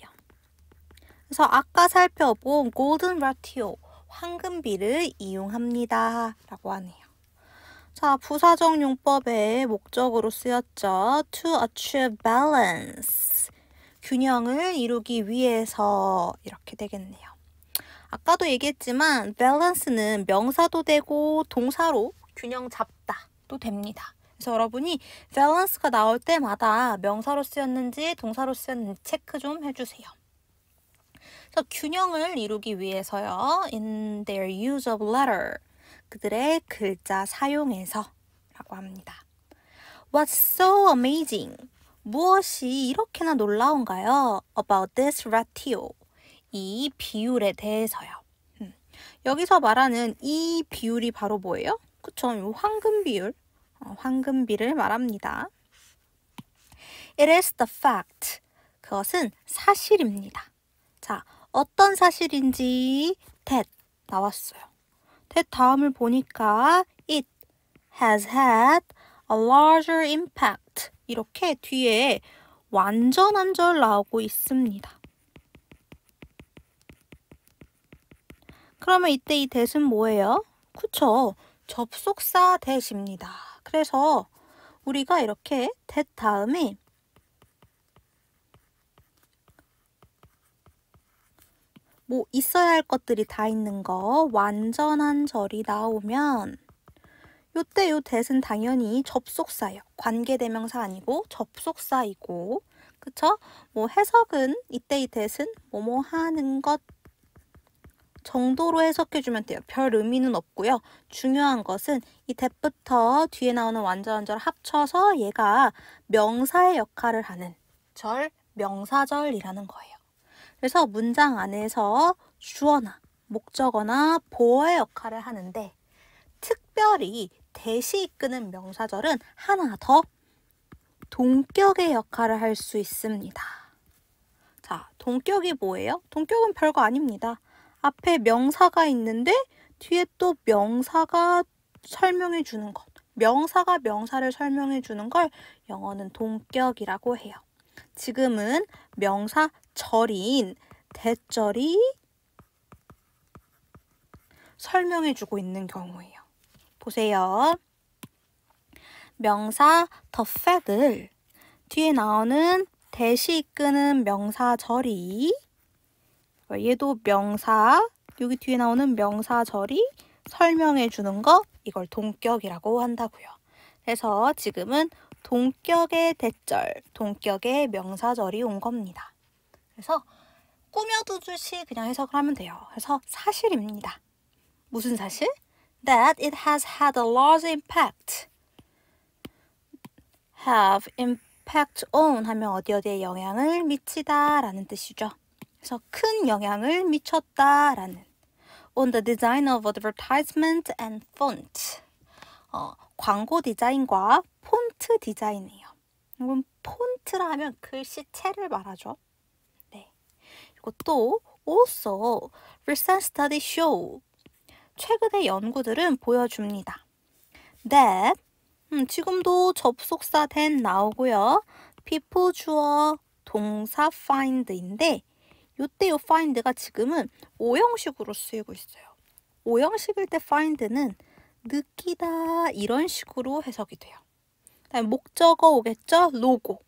그래서 아까 살펴본 golden ratio, 황금비를 이용합니다 라고 하네요. 자, 부사적 용법의 목적으로 쓰였죠. to achieve balance, 균형을 이루기 위해서 이렇게 되겠네요. 아까도 얘기했지만 balance는 명사도 되고 동사로 균형 잡다도 됩니다. 그래서 여러분이 balance가 나올 때마다 명사로 쓰였는지 동사로 쓰였는지 체크 좀 해주세요. 그래서 균형을 이루기 위해서요. In their use of letter. 그들의 글자 사용에서 라고 합니다. What's so amazing? 무엇이 이렇게나 놀라운가요? About this ratio. 이 비율에 대해서요. 여기서 말하는 이 비율이 바로 뭐예요? 그쵸? 이 황금 비율. 황금비를 말합니다. It is the fact. 그것은 사실입니다. 자, 어떤 사실인지 that 나왔어요. that 다음을 보니까 it has had a larger impact. 이렇게 뒤에 완전한 절 나오고 있습니다. 그러면 이때 이 that은 뭐예요? 그쵸? 접속사 that입니다. 그래서 우리가 이렇게 that 다음에 뭐 있어야 할 것들이 다 있는 거 완전한 절이 나오면 요때 요 that은 당연히 접속사예요. 관계대명사 아니고 접속사이고 그쵸? 뭐 해석은 이때 이 that은 뭐뭐 하는 것 정도로 해석해주면 돼요. 별 의미는 없고요. 중요한 것은 이 that부터 뒤에 나오는 완전한 절 합쳐서 얘가 명사의 역할을 하는 절, 명사절이라는 거예요. 그래서 문장 안에서 주어나 목적어나 보어의 역할을 하는데 특별히 that이 이끄는 명사절은 하나 더 동격의 역할을 할 수 있습니다. 자, 동격이 뭐예요? 동격은 별거 아닙니다. 앞에 명사가 있는데 뒤에 또 명사가 설명해 주는 것. 명사가 명사를 설명해 주는 걸 영어는 동격이라고 해요. 지금은 명사절인 that절이 설명해 주고 있는 경우예요. 보세요. 명사 the fact을 뒤에 나오는 that이 이끄는 명사절이 얘도 명사, 여기 뒤에 나오는 명사절이 설명해 주는 거 이걸 동격이라고 한다고요. 그래서 지금은 동격의 that절, 동격의 명사절이 온 겁니다. 그래서 꾸며두듯이 그냥 해석을 하면 돼요. 그래서 사실입니다. 무슨 사실? That it has had a large impact. Have impact on 하면 어디에 영향을 미치다 라는 뜻이죠. 그래서 큰 영향을 미쳤다라는 on the design of advertisement and font. 광고 디자인과 폰트 디자인이에요. 이건 폰트라 하면 글씨체를 말하죠. 네. 그리고 또 also recent studies show. 최근의 연구들은 보여줍니다. That 지금도 접속사 then 나오고요. people 주어 동사 find인데 요때 요 find가 지금은 오형식으로 쓰이고 있어요. 오형식일 때 find는 느끼다 이런 식으로 해석이 돼요. 그다음에 목적어 오겠죠? 로고.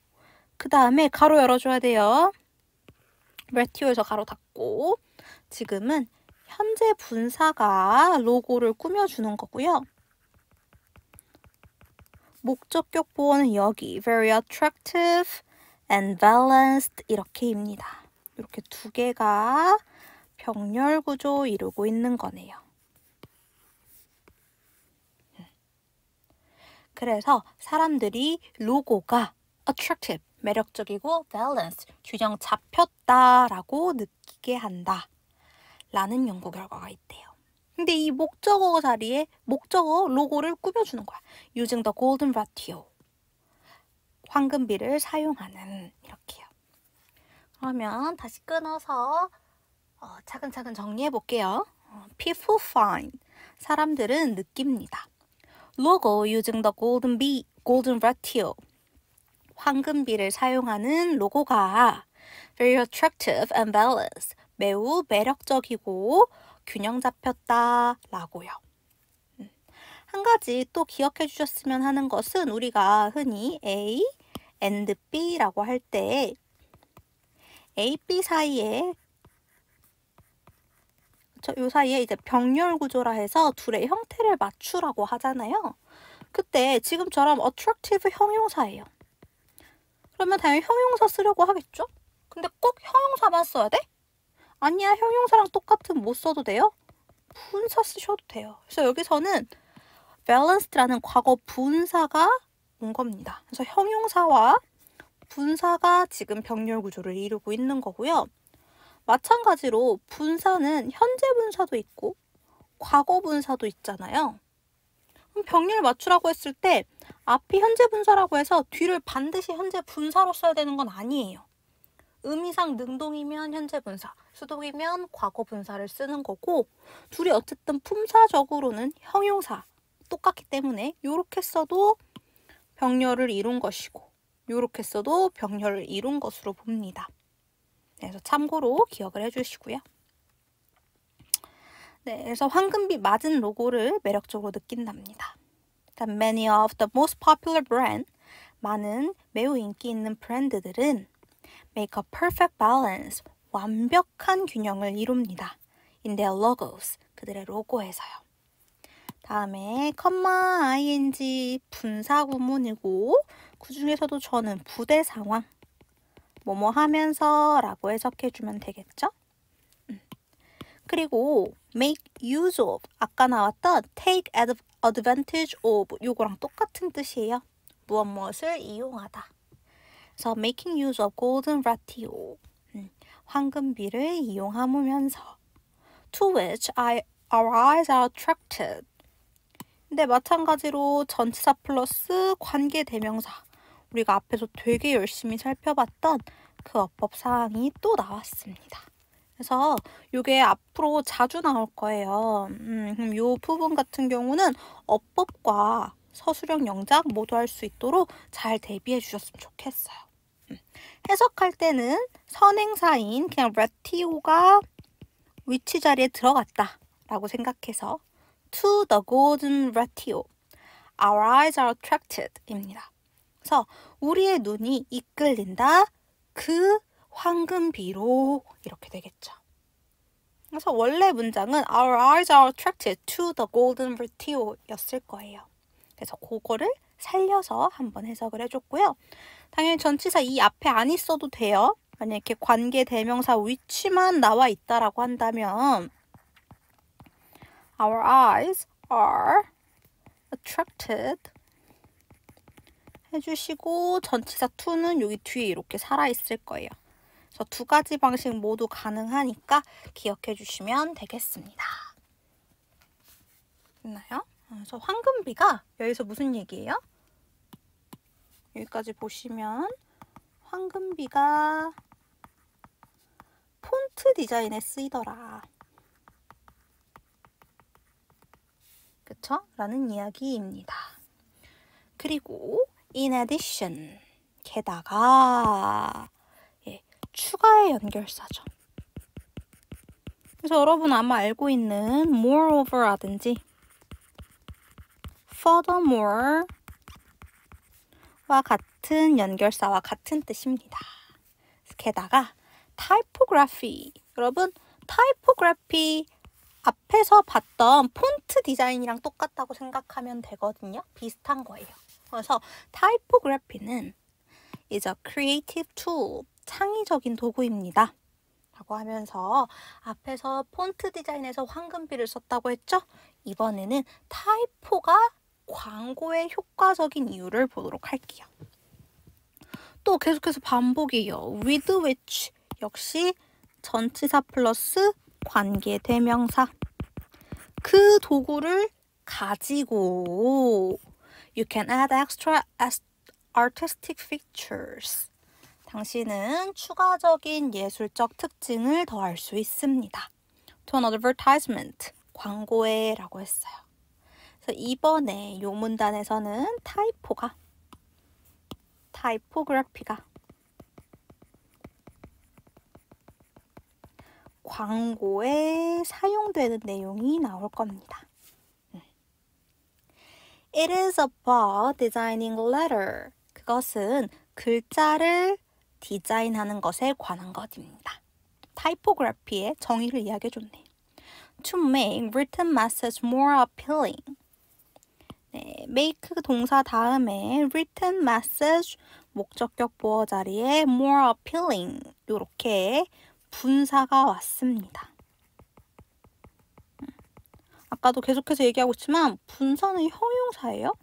그 다음에 가로 열어줘야 돼요. ratio에서 가로 닫고 지금은 현재 분사가 로고를 꾸며주는 거고요. 목적격 보어는 여기 very attractive and balanced 이렇게입니다. 이렇게 두 개가 병렬 구조 이루고 있는 거네요. 그래서 사람들이 로고가 attractive, 매력적이고 balanced, 균형 잡혔다라고 느끼게 한다 라는 연구 결과가 있대요. 근데 이 목적어 자리에 목적어 로고를 꾸며주는 거야. Using the golden ratio. 황금비를 사용하는 이렇게요. 그러면 다시 끊어서 차근차근 정리해 볼게요. People find. 사람들은 느낍니다. Logo using the golden ratio. 황금비를 사용하는 로고가 very attractive and balanced. 매우 매력적이고 균형 잡혔다라고요. 한 가지 또 기억해 주셨으면 하는 것은 우리가 흔히 A and B라고 할 때 A, B 사이에 그쵸? 요 사이에 이제 병렬 구조라 해서 둘의 형태를 맞추라고 하잖아요. 그때 지금처럼 attractive 형용사예요. 그러면 당연히 형용사 쓰려고 하겠죠? 근데 꼭 형용사만 써야 돼? 아니야, 형용사랑 똑같은 못 써도 돼요? 분사 쓰셔도 돼요. 그래서 여기서는 balanced라는 과거 분사가 온 겁니다. 그래서 형용사와 분사가 지금 병렬 구조를 이루고 있는 거고요. 마찬가지로 분사는 현재 분사도 있고 과거 분사도 있잖아요. 그럼 병렬 맞추라고 했을 때 앞이 현재 분사라고 해서 뒤를 반드시 현재 분사로 써야 되는 건 아니에요. 의미상 능동이면 현재 분사, 수동이면 과거 분사를 쓰는 거고 둘이 어쨌든 품사적으로는 형용사 똑같기 때문에 이렇게 써도 병렬을 이룬 것이고 이렇게 써도 병렬을 이룬 것으로 봅니다. 그래서 참고로 기억을 해주시고요. 네, 그래서 황금비 맞은 로고를 매력적으로 느낀답니다. Many of the most popular brand, 많은 매우 인기 있는 브랜드들은 make a perfect balance, 완벽한 균형을 이룹니다. In their logos, 그들의 로고에서요. 다음에 컴마 ing 분사 구문이고 그 중에서도 저는 부대 상황 뭐뭐 하면서 라고 해석해주면 되겠죠? 그리고 make use of 아까 나왔던 take advantage of 요거랑 똑같은 뜻이에요. 무엇을 이용하다. 그래서 making use of golden ratio 황금비를 이용하면서 to which our eyes are attracted. 근데 마찬가지로 전치사 플러스 관계대명사 우리가 앞에서 되게 열심히 살펴봤던 그 어법 사항이 또 나왔습니다. 그래서 이게 앞으로 자주 나올 거예요. 그럼 이 부분 같은 경우는 어법과 서술형 영작 모두 할 수 있도록 잘 대비해 주셨으면 좋겠어요. 해석할 때는 선행사인 그냥 ratio가 위치 자리에 들어갔다 라고 생각해서 to the golden ratio, our eyes are attracted 입니다. 그래서 우리의 눈이 이끌린다 그 황금비로 이렇게 되겠죠. 그래서 원래 문장은 our eyes are attracted to the golden ratio 였을 거예요. 그래서 그거를 살려서 한번 해석을 해줬고요. 당연히 전치사 이 앞에 안 있어도 돼요. 만약에 이렇게 관계 대명사 위치만 나와 있다라고 한다면 our eyes are attracted 해주시고 전치사 to는 여기 뒤에 이렇게 살아있을 거예요. 그래서 두 가지 방식 모두 가능하니까 기억해 주시면 되겠습니다. 됐나요? 그래서 황금비가 여기서 무슨 얘기예요? 여기까지 보시면 황금비가 폰트 디자인에 쓰이더라. 그쵸? 라는 이야기입니다. 그리고 in addition, 게다가 추가의 연결사죠. 그래서 여러분 아마 알고 있는 moreover라든지 furthermore와 같은 연결사와 같은 뜻입니다. 게다가 typography, 여러분 typography 앞에서 봤던 폰트 디자인이랑 똑같다고 생각하면 되거든요. 비슷한 거예요. 그래서 typography는 is a creative tool, 창의적인 도구입니다. 라고 하면서 앞에서 폰트 디자인에서 황금비를 썼다고 했죠? 이번에는 타이포가 광고에 효과적인 이유를 보도록 할게요. 또 계속해서 반복이에요. with which 역시 전치사 플러스 관계대명사 그 도구를 가지고 you can add extra artistic features. 당신은 추가적인 예술적 특징을 더할 수 있습니다. to an advertisement, 광고에 라고 했어요. 그래서 이번에 이 문단에서는 타이포그래피가 광고에 사용되는 내용이 나올 겁니다. It is about designing letter. 그것은 글자를 디자인하는 것에 관한 것입니다. 타이포그래피의 정의를 이야기해줬네. to make written message more appealing. 네, make 동사 다음에 written message 목적격 보어 자리에 more appealing 이렇게 분사가 왔습니다. 아까도 계속해서 얘기하고 있지만 분사는 형용사예요.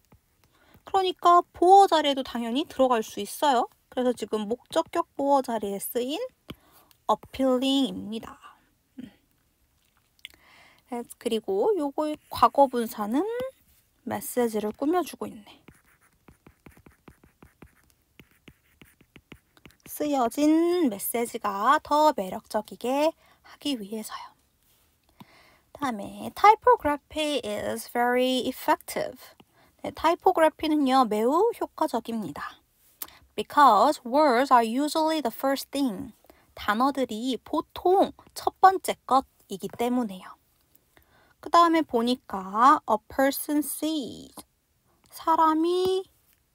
그러니까 보어 자리에도 당연히 들어갈 수 있어요. 그래서 지금 목적격 보어 자리에 쓰인 appealing입니다. 그리고 요거의 과거 분사는 메시지를 꾸며주고 있네. 쓰여진 메시지가 더 매력적이게 하기 위해서요. 다음에 typography is very effective. 네, typography는요 매우 효과적입니다. Because words are usually the first thing. 단어들이 보통 첫 번째 것이기 때문에요. 그 다음에 보니까 a person sees.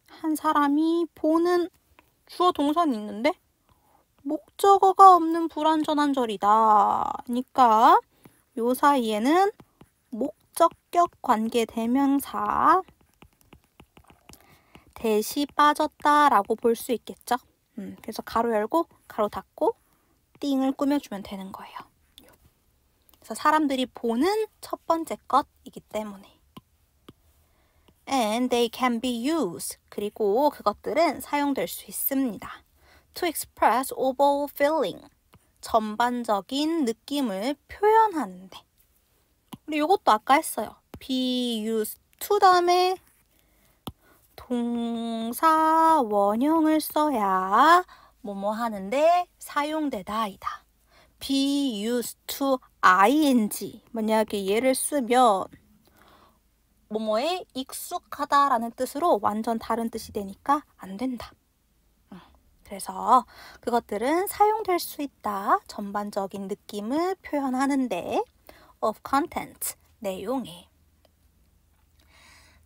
한 사람이 보는 주어 동사는 있는데 목적어가 없는 불완전한 절이다. 그러니까 요 사이에는 목적격 관계 대명사 대시 빠졌다라고 볼 수 있겠죠. 그래서 가로 열고 가로 닫고 띵을 꾸며주면 되는 거예요. 그래서 사람들이 보는 첫 번째 것이기 때문에. And they can be used. 그리고 그것들은 사용될 수 있습니다. To express overall feeling. 전반적인 느낌을 표현하는데. 우리 이것도 아까 했어요. be used to 다음에 동사 원형을 써야 뭐뭐 하는데 사용되다 이다. be used to ing. 만약에 얘를 쓰면 뭐뭐에 익숙하다라는 뜻으로 완전 다른 뜻이 되니까 안 된다. 그래서 그것들은 사용될 수 있다. 전반적인 느낌을 표현하는데 of content, 내용에.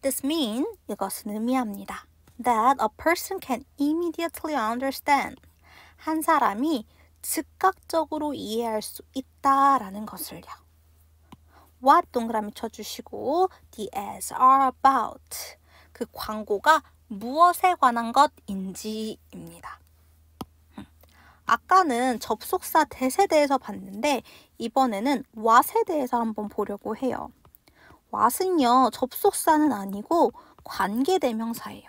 This means, 이것은 의미합니다. That a person can immediately understand. 한 사람이 즉각적으로 이해할 수 있다라는 것을요. What 동그라미 쳐주시고 the ads are about. 그 광고가 무엇에 관한 것인지입니다. 아까는 접속사 that에 대해서 봤는데 이번에는 what에 대해서 한번 보려고 해요. what은요 접속사는 아니고 관계대명사예요.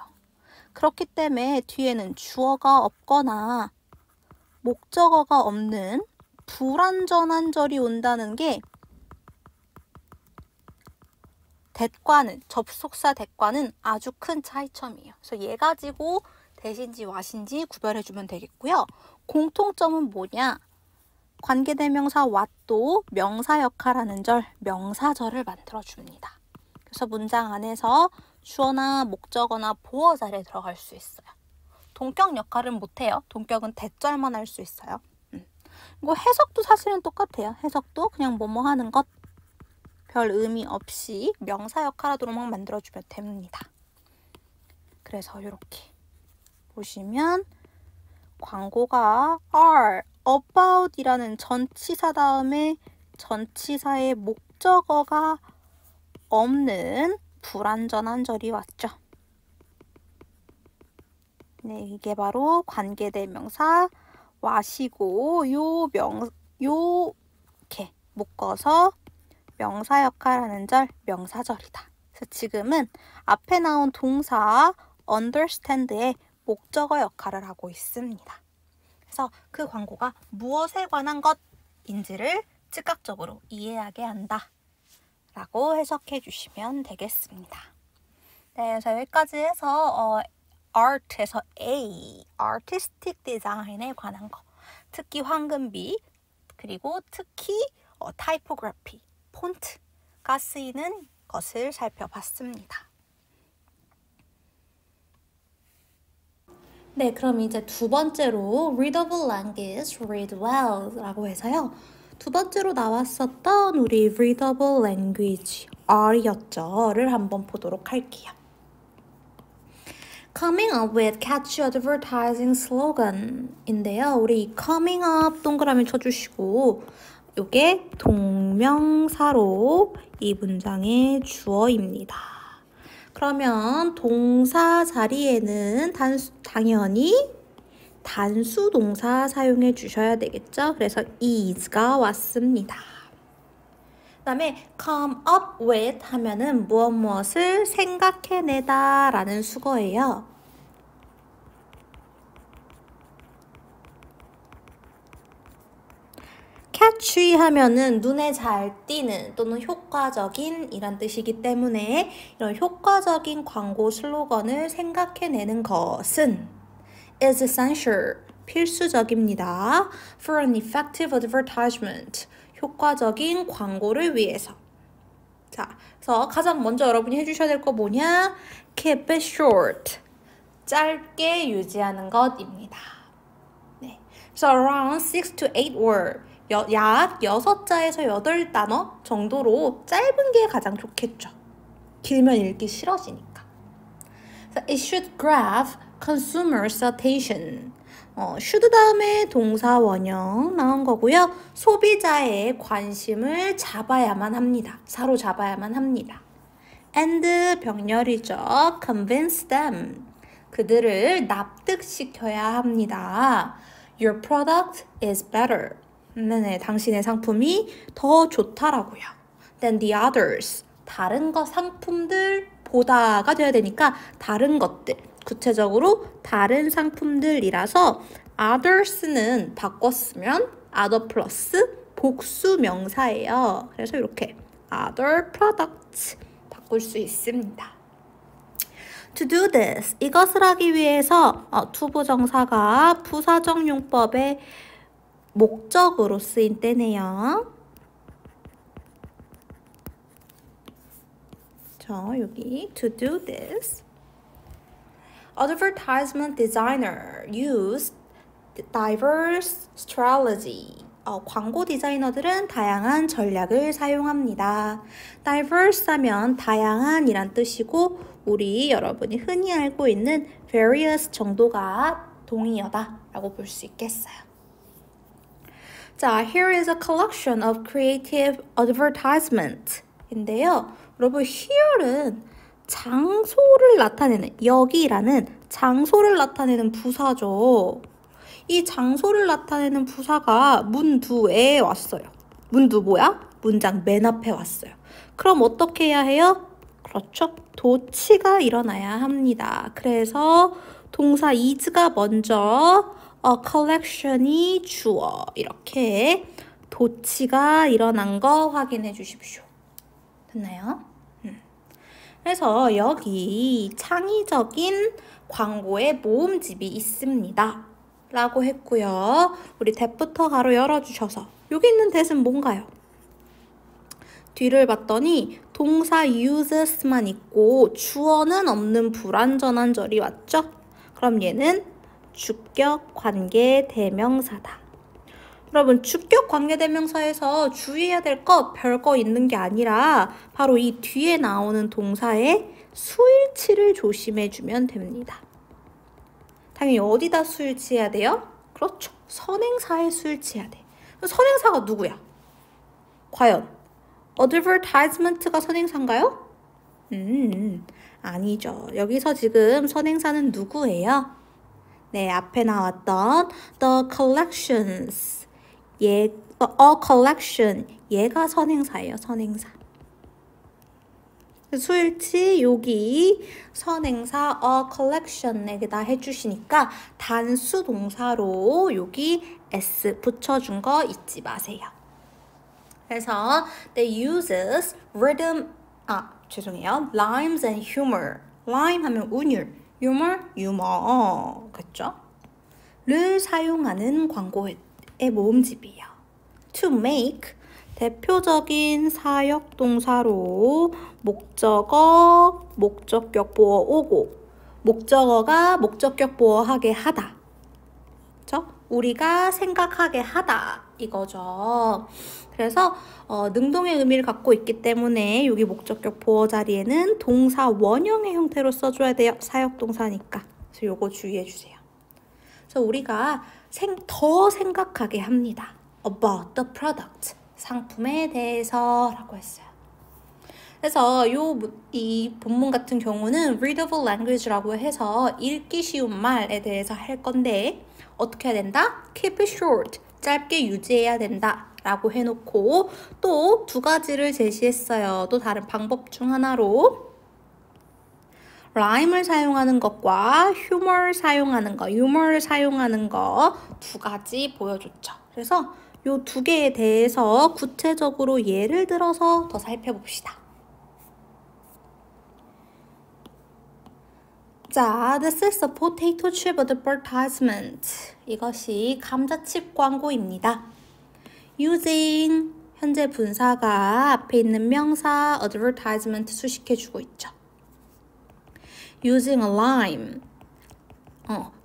그렇기 때문에 뒤에는 주어가 없거나 목적어가 없는 불완전한 절이 온다는 게 that과는 접속사 that과는 아주 큰 차이점이에요. 그래서 얘 가지고 that인지 what인지 구별해주면 되겠고요. 공통점은 뭐냐? 관계대명사 what도 명사 역할하는 절, 명사절을 만들어줍니다. 그래서 문장 안에서 주어나 목적어나 보어 자리에 들어갈 수 있어요. 동격 역할은 못해요. 동격은 that절만 할 수 있어요. 이거 해석도 사실은 똑같아요. 해석도 그냥 뭐뭐 하는 것, 별 의미 없이 명사 역할하도록만 만들어주면 됩니다. 그래서 이렇게 보시면 광고가 are about 이라는 전치사 다음에 전치사의 목적어가 없는 불완전한 절이 왔죠. 네, 이게 바로 관계대명사 what이고 요렇게 묶어서 명사 역할하는 절, 명사절이다. 그래서 지금은 앞에 나온 동사 understand의 목적어 역할을 하고 있습니다. 그래서 그 광고가 무엇에 관한 것인지를 즉각적으로 이해하게 한다. 라고 해석해 주시면 되겠습니다. 네, 그래서 여기까지 해서 art에서 A, artistic design에 관한 거. 특히 황금비, 그리고 특히 typography, 폰트가 쓰이는 것을 살펴봤습니다. 네, 그럼 이제 두 번째로 readable language, read well 라고 해서요. 두 번째로 나왔었던 우리 readable language, R이었죠.를 한번 보도록 할게요. Coming up with catchy advertising slogan 인데요. 우리 coming up 동그라미 쳐주시고 요게 동명사로 이 문장의 주어입니다. 그러면 동사 자리에는 당연히 단수 동사 사용해 주셔야 되겠죠? 그래서 is가 왔습니다. 그 다음에 come up with 하면은 무엇을 생각해내다 라는 수거예요. catchy 하면은 눈에 잘 띄는 또는 효과적인 이란 뜻이기 때문에 이런 효과적인 광고 슬로건을 생각해내는 것은 is essential, 필수적입니다. for an effective advertisement, 효과적인 광고를 위해서. 자, 그래서 가장 먼저 여러분이 해주셔야 될 거 뭐냐? keep it short, 짧게 유지하는 것입니다. 네. 그래서 around 6 to 8 word, 약 6자에서 8단어 정도로 짧은 게 가장 좋겠죠. 길면 읽기 싫어지니까. So it should grab consumers' attention. should 다음에 동사 원형 나온 거고요. 소비자의 관심을 잡아야만 합니다. 사로잡아야만 합니다. and 병렬이죠. convince them. 그들을 납득시켜야 합니다. Your product is better. 네네, 당신의 상품이 더 좋다라고요. Than the others. 다른 상품들보다가 돼야 되니까 다른 것들. 구체적으로 다른 상품들이라서 others는 바꿨으면 other 플러스 복수 명사예요. 그래서 이렇게 other products 바꿀 수 있습니다. To do this, 이것을 하기 위해서 투부정사가 부사적 용법의 목적으로 쓰인 때네요. 자, 여기 to do this. Advertisement designer use diverse strategy. 광고 디자이너들은 다양한 전략을 사용합니다. diverse 하면 다양한이란 뜻이고 우리 여러분이 흔히 알고 있는 various 정도가 동의어다라고 볼 수 있겠어요. 자, here is a collection of creative advertisement 인데요. 여러분, here는 장소를 나타내는, 여기라는 장소를 나타내는 부사죠. 이 장소를 나타내는 부사가 문두에 왔어요. 문두 뭐야? 문장 맨 앞에 왔어요. 그럼 어떻게 해야 해요? 그렇죠. 도치가 일어나야 합니다. 그래서 동사 is가 먼저 collection이 주어. 이렇게 도치가 일어난 거 확인해 주십시오. 됐나요? 그래서 여기 창의적인 광고의 모음집이 있습니다. 라고 했고요. 우리 that부터 가로 열어주셔서 여기 있는 that은 뭔가요? 뒤를 봤더니 동사 uses만 있고 주어는 없는 불완전한 절이 왔죠? 그럼 얘는 주격 관계 대명사다. 여러분, 주격 관계 대명사에서 주의해야 될 거 별거 있는 게 아니라 바로 이 뒤에 나오는 동사의 수일치를 조심해주면 됩니다. 당연히 어디다 수일치해야 돼요? 그렇죠. 선행사에 수일치해야 돼. 선행사가 누구야? 과연 advertisement가 선행사인가요? 아니죠. 여기서 지금 선행사는 누구예요? 네, 앞에 나왔던 the collections. a collection. 얘가 선행사예요. 선행사. 수일치 여기 선행사 a collection에다 해주시니까 단수 동사로 여기 s 붙여준 거 잊지 마세요. 그래서 they uses rhythm, 죄송해요. rhymes and humor. rhyme 하면 운율, humor, 유머. 그렇죠? 를 사용하는 광고의 모음집이에요. to make 대표적인 사역 동사로 목적어, 목적격 보어 오고 목적어가 목적격 보어하게 하다. 그렇죠? 우리가 생각하게 하다 이거죠. 그래서 능동의 의미를 갖고 있기 때문에 여기 목적격 보어 자리에는 동사 원형의 형태로 써줘야 돼요. 사역 동사니까. 그래서 요거 주의해 주세요. 그래서 우리가 더 생각하게 합니다. about the product. 상품에 대해서 라고 했어요. 그래서 이 본문 같은 경우는 readable language라고 해서 읽기 쉬운 말에 대해서 할 건데 어떻게 해야 된다? keep it short, 짧게 유지해야 된다 라고 해놓고 또 두 가지를 제시했어요. 또 다른 방법 중 하나로 rhyme을 사용하는 것과 humor를 사용하는 거 두 가지 보여줬죠. 그래서 이 두 개에 대해서 구체적으로 예를 들어서 더 살펴봅시다. 자, this is a potato chip advertisement. 이것이 감자칩 광고입니다. using 현재 분사가 앞에 있는 명사 advertisement 수식해주고 있죠. using a lime.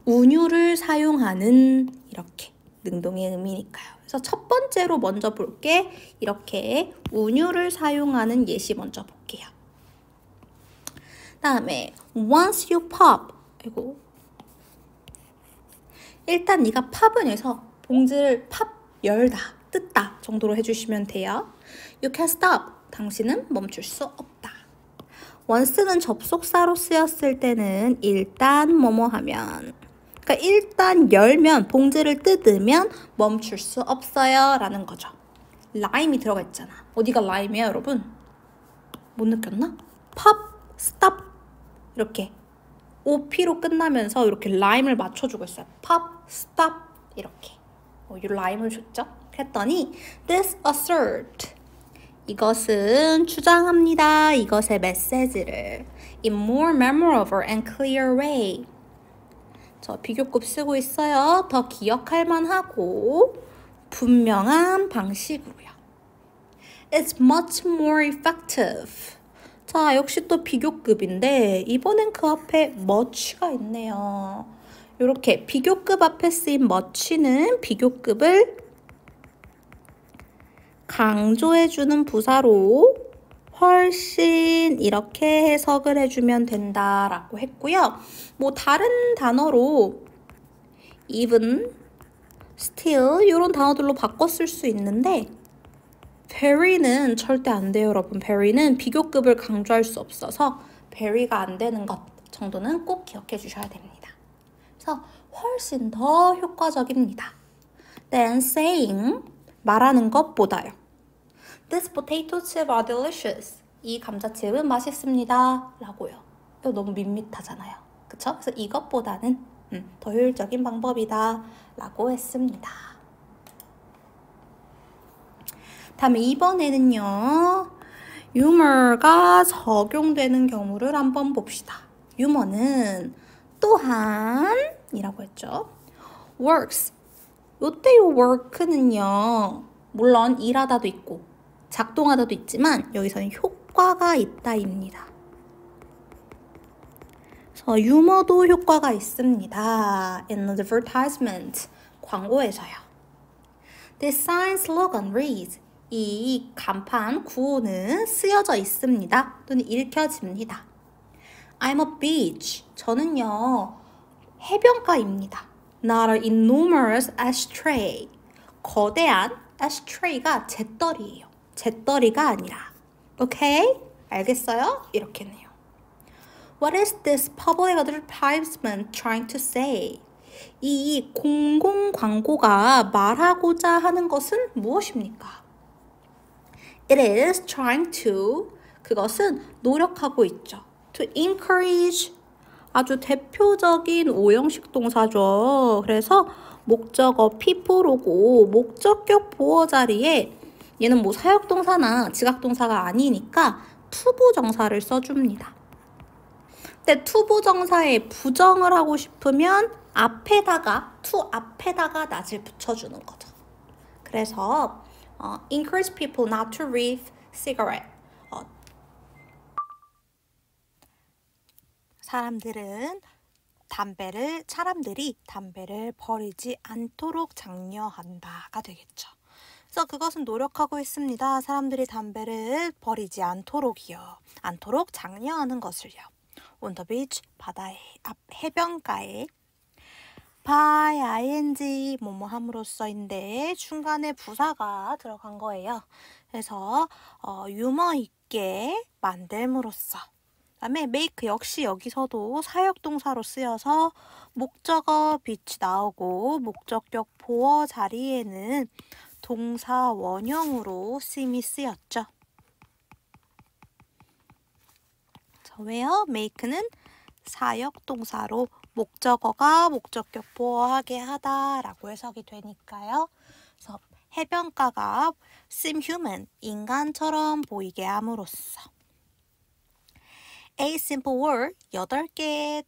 운유를 사용하는 이렇게 능동의 의미니까요. 그래서 첫 번째로 먼저 볼게. 이렇게 운유를 사용하는 예시 먼저 볼게요. 다음에 once you pop. 이거 일단 네가 팝은 해서 봉지를 팝 열다, 뜯다 정도로 해주시면 돼요. You can stop. 당신은 멈출 수 없다. once는 접속사로 쓰였을 때는 일단 뭐뭐 하면, 그러니까 일단 열면, 봉지를 뜯으면 멈출 수 없어요 라는 거죠. 라임이 들어가 있잖아. 어디가 라임이야 여러분? 못 느꼈나? 팝, 스탑 이렇게 OP로 끝나면서 이렇게 라임을 맞춰주고 있어요. 팝, 스탑 이렇게 이 라임을 줬죠. 그랬더니 this assert. 이것은 주장합니다. 이것의 메시지를 in more memorable and clear way. 저 비교급 쓰고 있어요. 더 기억할 만하고 분명한 방식으로요. It's much more effective. 자, 역시 또 비교급인데 이번엔 그 앞에 much가 있네요. 이렇게 비교급 앞에 쓰인 much는 비교급을 강조해주는 부사로 훨씬 이렇게 해석을 해주면 된다라고 했고요. 뭐 다른 단어로 even, still 이런 단어들로 바꿔 쓸 수 있는데 very는 절대 안 돼요, 여러분. very는 비교급을 강조할 수 없어서 very가 안 되는 것 정도는 꼭 기억해 주셔야 됩니다. 그래서 훨씬 더 효과적입니다. Then saying, 말하는 것보다요. This potato chip are delicious. 이 감자칩은 맛있습니다. 라고요. 이거 너무 밋밋하잖아요. 그쵸? 그래서 이것보다는 더 효율적인 방법이다. 라고 했습니다. 다음에 이번에는요. 유머가 적용되는 경우를 한번 봅시다. 유머는 또한 이라고 했죠. works. 요때 요 work는요. 물론 일하다도 있고 작동하다도 있지만 여기서는 효과가 있다입니다. 그래서 유머도 효과가 있습니다. In the advertisement. 광고에서요. This sign slogan reads. 이 간판 구호는 쓰여져 있습니다. 또는 읽혀집니다. I'm a beach. 저는요. 해변가입니다. Not an enormous ashtray. 거대한 ashtray가 잿더리예요. 잿더리가 아니라. 오케이? 알겠어요? 이렇게네요. What is this public advertisement trying to say? 이 공공 광고가 말하고자 하는 것은 무엇입니까? It is trying to, 그것은 노력하고 있죠. To encourage, 아주 대표적인 오형식 동사죠. 그래서 목적어 people오고 목적격 보어 자리에 얘는 뭐 사역동사나 지각동사가 아니니까 투부정사를 써줍니다. 근데 투부정사에 부정을 하고 싶으면 앞에다가 to 앞에다가 not을 붙여주는 거죠. 그래서 encourage people not to reef cigarette. 사람들이 담배를 버리지 않도록 장려한다가 되겠죠. 그래서 그것은 노력하고 있습니다. 사람들이 담배를 버리지 않도록이요. 않도록 장려하는 것을요. On the beach, 바다의 앞 해변가에. by ing 뭐뭐 함으로써인데 중간에 부사가 들어간 거예요. 그래서 유머 있게 만듦으로써. 그다음에 make 역시 여기서도 사역동사로 쓰여서 목적어 빛이 나오고 목적격 보어 자리에는 동사 원형으로 쓰임이 쓰였죠. 왜요? make는 사역동사로 목적어가 목적격 보어하게 하다라고 해석이 되니까요. 그래서 해변가가 seem human, 인간처럼 보이게 함으로써. A simple word, 8개의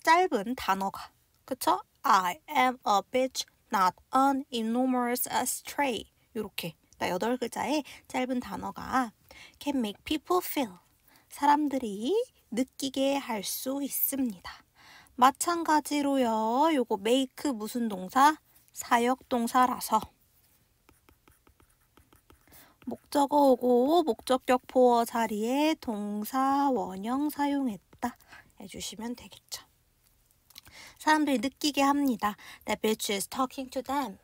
짧은 단어가, 그쵸? I am a bitch, not an enormous stray. 이렇게 8글자의 짧은 단어가 can make people feel, 사람들이 느끼게 할 수 있습니다. 마찬가지로요. 요거 make 무슨 동사? 사역동사라서 목적어 오고 목적격 보어 자리에 동사 원형 사용했다 해주시면 되겠죠. 사람들이 느끼게 합니다. That bitch is talking to them.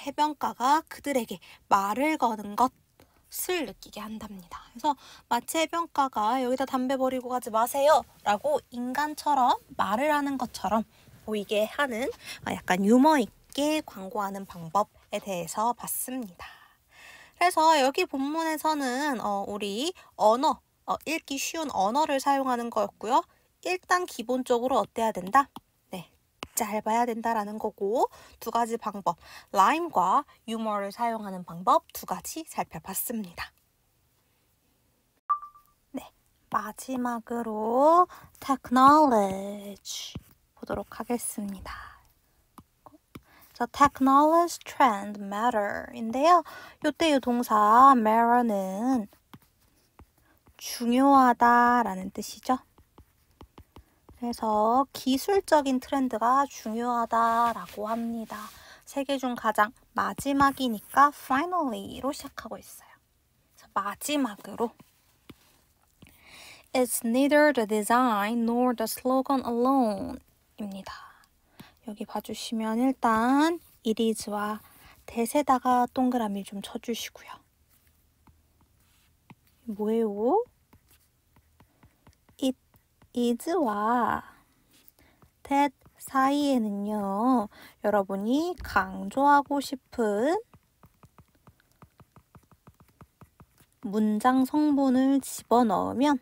해변가가 그들에게 말을 거는 것을 느끼게 한답니다. 그래서 마치 해변가가 여기다 담배 버리고 가지 마세요 라고 인간처럼 말을 하는 것처럼 보이게 하는 약간 유머 있게 광고하는 방법에 대해서 봤습니다. 그래서 여기 본문에서는 우리 언어, 읽기 쉬운 언어를 사용하는 거였고요. 일단 기본적으로 어때야 된다? 네, 짧아야 된다라는 거고 2가지 방법, 라임과 유머를 사용하는 방법 2가지 살펴봤습니다. 네, 마지막으로 technology 보도록 하겠습니다. 자, technology trend matter인데요. 요때 요 동사 matter는 중요하다라는 뜻이죠. 그래서 기술적인 트렌드가 중요하다라고 합니다. 3개 중 가장 마지막이니까 finally로 시작하고 있어요. 그래서 마지막으로 It's neither the design nor the slogan alone 입니다. 여기 봐주시면 일단 it is와 that에다가 동그라미 좀 쳐주시고요. 뭐예요? it is와 that 사이에는요. 여러분이 강조하고 싶은 문장 성분을 집어넣으면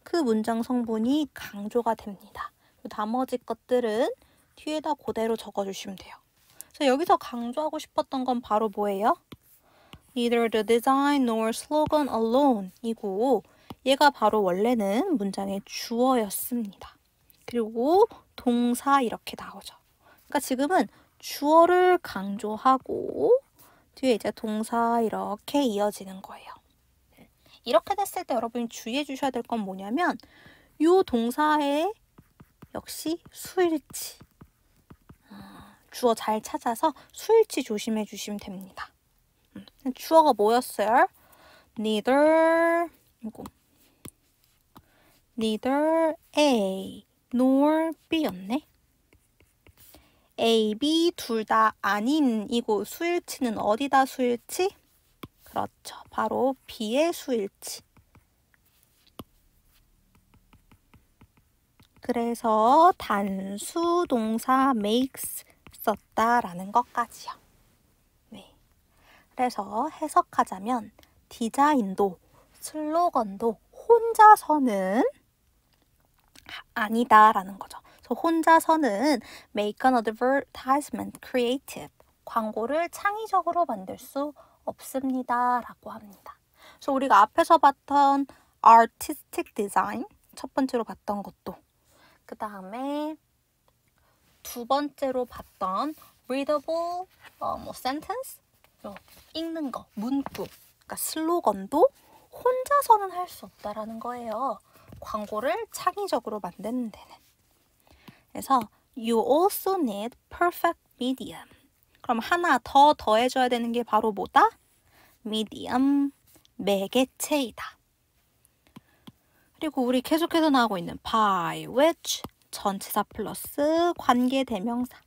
그 문장 성분이 강조가 됩니다. 나머지 것들은 뒤에다 그대로 적어주시면 돼요. 그래서 여기서 강조하고 싶었던 건 바로 뭐예요? Neither the design nor slogan alone 이고 얘가 바로 원래는 문장의 주어였습니다. 그리고 동사 이렇게 나오죠. 그러니까 지금은 주어를 강조하고 뒤에 이제 동사 이렇게 이어지는 거예요. 이렇게 됐을 때 여러분이 주의해 주셔야 될 건 뭐냐면 이 동사의 역시 수일치. 주어 잘 찾아서 수일치 조심해 주시면 됩니다. 주어가 뭐였어요? Neither A nor B였네. A, B 둘 다 아닌 이고 수일치는 어디다 수일치? 그렇죠. 바로 B의 수일치. 그래서 단수 동사 makes 썼다라는 것까지요. 네. 그래서 해석하자면 디자인도 슬로건도 혼자서는 아니다라는 거죠. 그래서 혼자서는 make an advertisement creative. 광고를 창의적으로 만들 수 없습니다. 라고 합니다. 그래서 우리가 앞에서 봤던 artistic design, 첫 번째로 봤던 것도 그 다음에 2번째로 봤던 readable sentence, 읽는 거, 문구, 그러니까 슬로건도 혼자서는 할 수 없다라는 거예요. 광고를 창의적으로 만드는 데는. 그래서 you also need perfect medium. 그럼 하나 더 더해줘야 되는 게 바로 뭐다? medium, 매개체이다. 그리고 우리 계속해서 나오고 있는 by which, 전치사 플러스 관계대명사.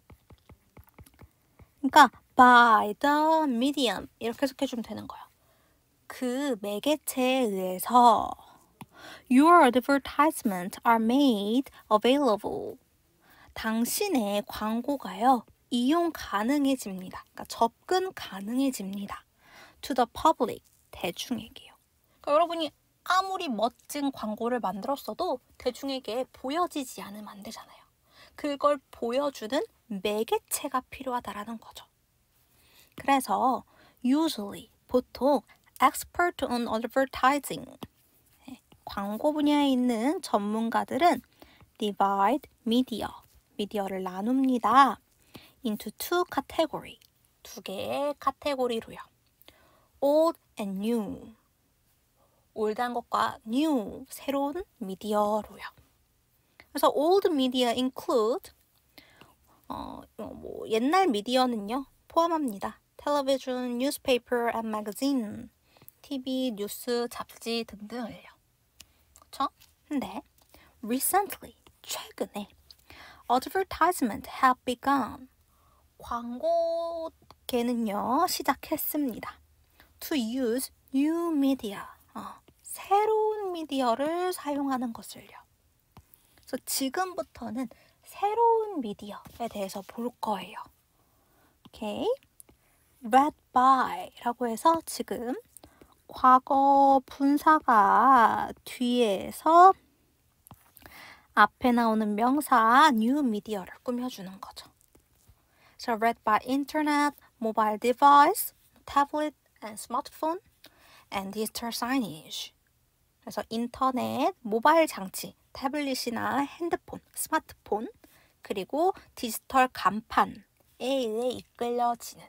그러니까 by the medium 이렇게 해석해주면 되는 거예요. 그 매개체에 의해서 your advertisements are made available. 당신의 광고가요, 이용 가능해집니다. 그러니까 접근 가능해집니다. to the public, 대중에게요. 그러니까 여러분이 아무리 멋진 광고를 만들었어도 대중에게 보여지지 않으면 안 되잖아요. 그걸 보여주는 매개체가 필요하다라는 거죠. 그래서 usually, 보통 expert on advertising, 광고 분야에 있는 전문가들은 divide media, 미디어를 나눕니다. into two category, 두 개의 카테고리로요. old and new, 올드한 것과 new, 새로운 미디어로요. 그래서 old media include 옛날 미디어는요 포함합니다. television, newspaper and magazine, TV, 뉴스, 잡지 등등을요. 그렇죠? 근데 recently, 최근에 advertisement have begun, 광고계는요 시작했습니다. to use new media, 새로운 미디어를 사용하는 것을요. 그래서 지금부터는 새로운 미디어에 대해서 볼 거예요. 오케이. read by 라고 해서 지금 과거 분사가 뒤에서 앞에 나오는 명사 new media를 꾸며주는 거죠. So read by internet, mobile device, tablet and smartphone, and digital signage. 그래서 인터넷, 모바일 장치, 태블릿이나 핸드폰, 스마트폰, 그리고 디지털 간판에 의해 이끌려지는,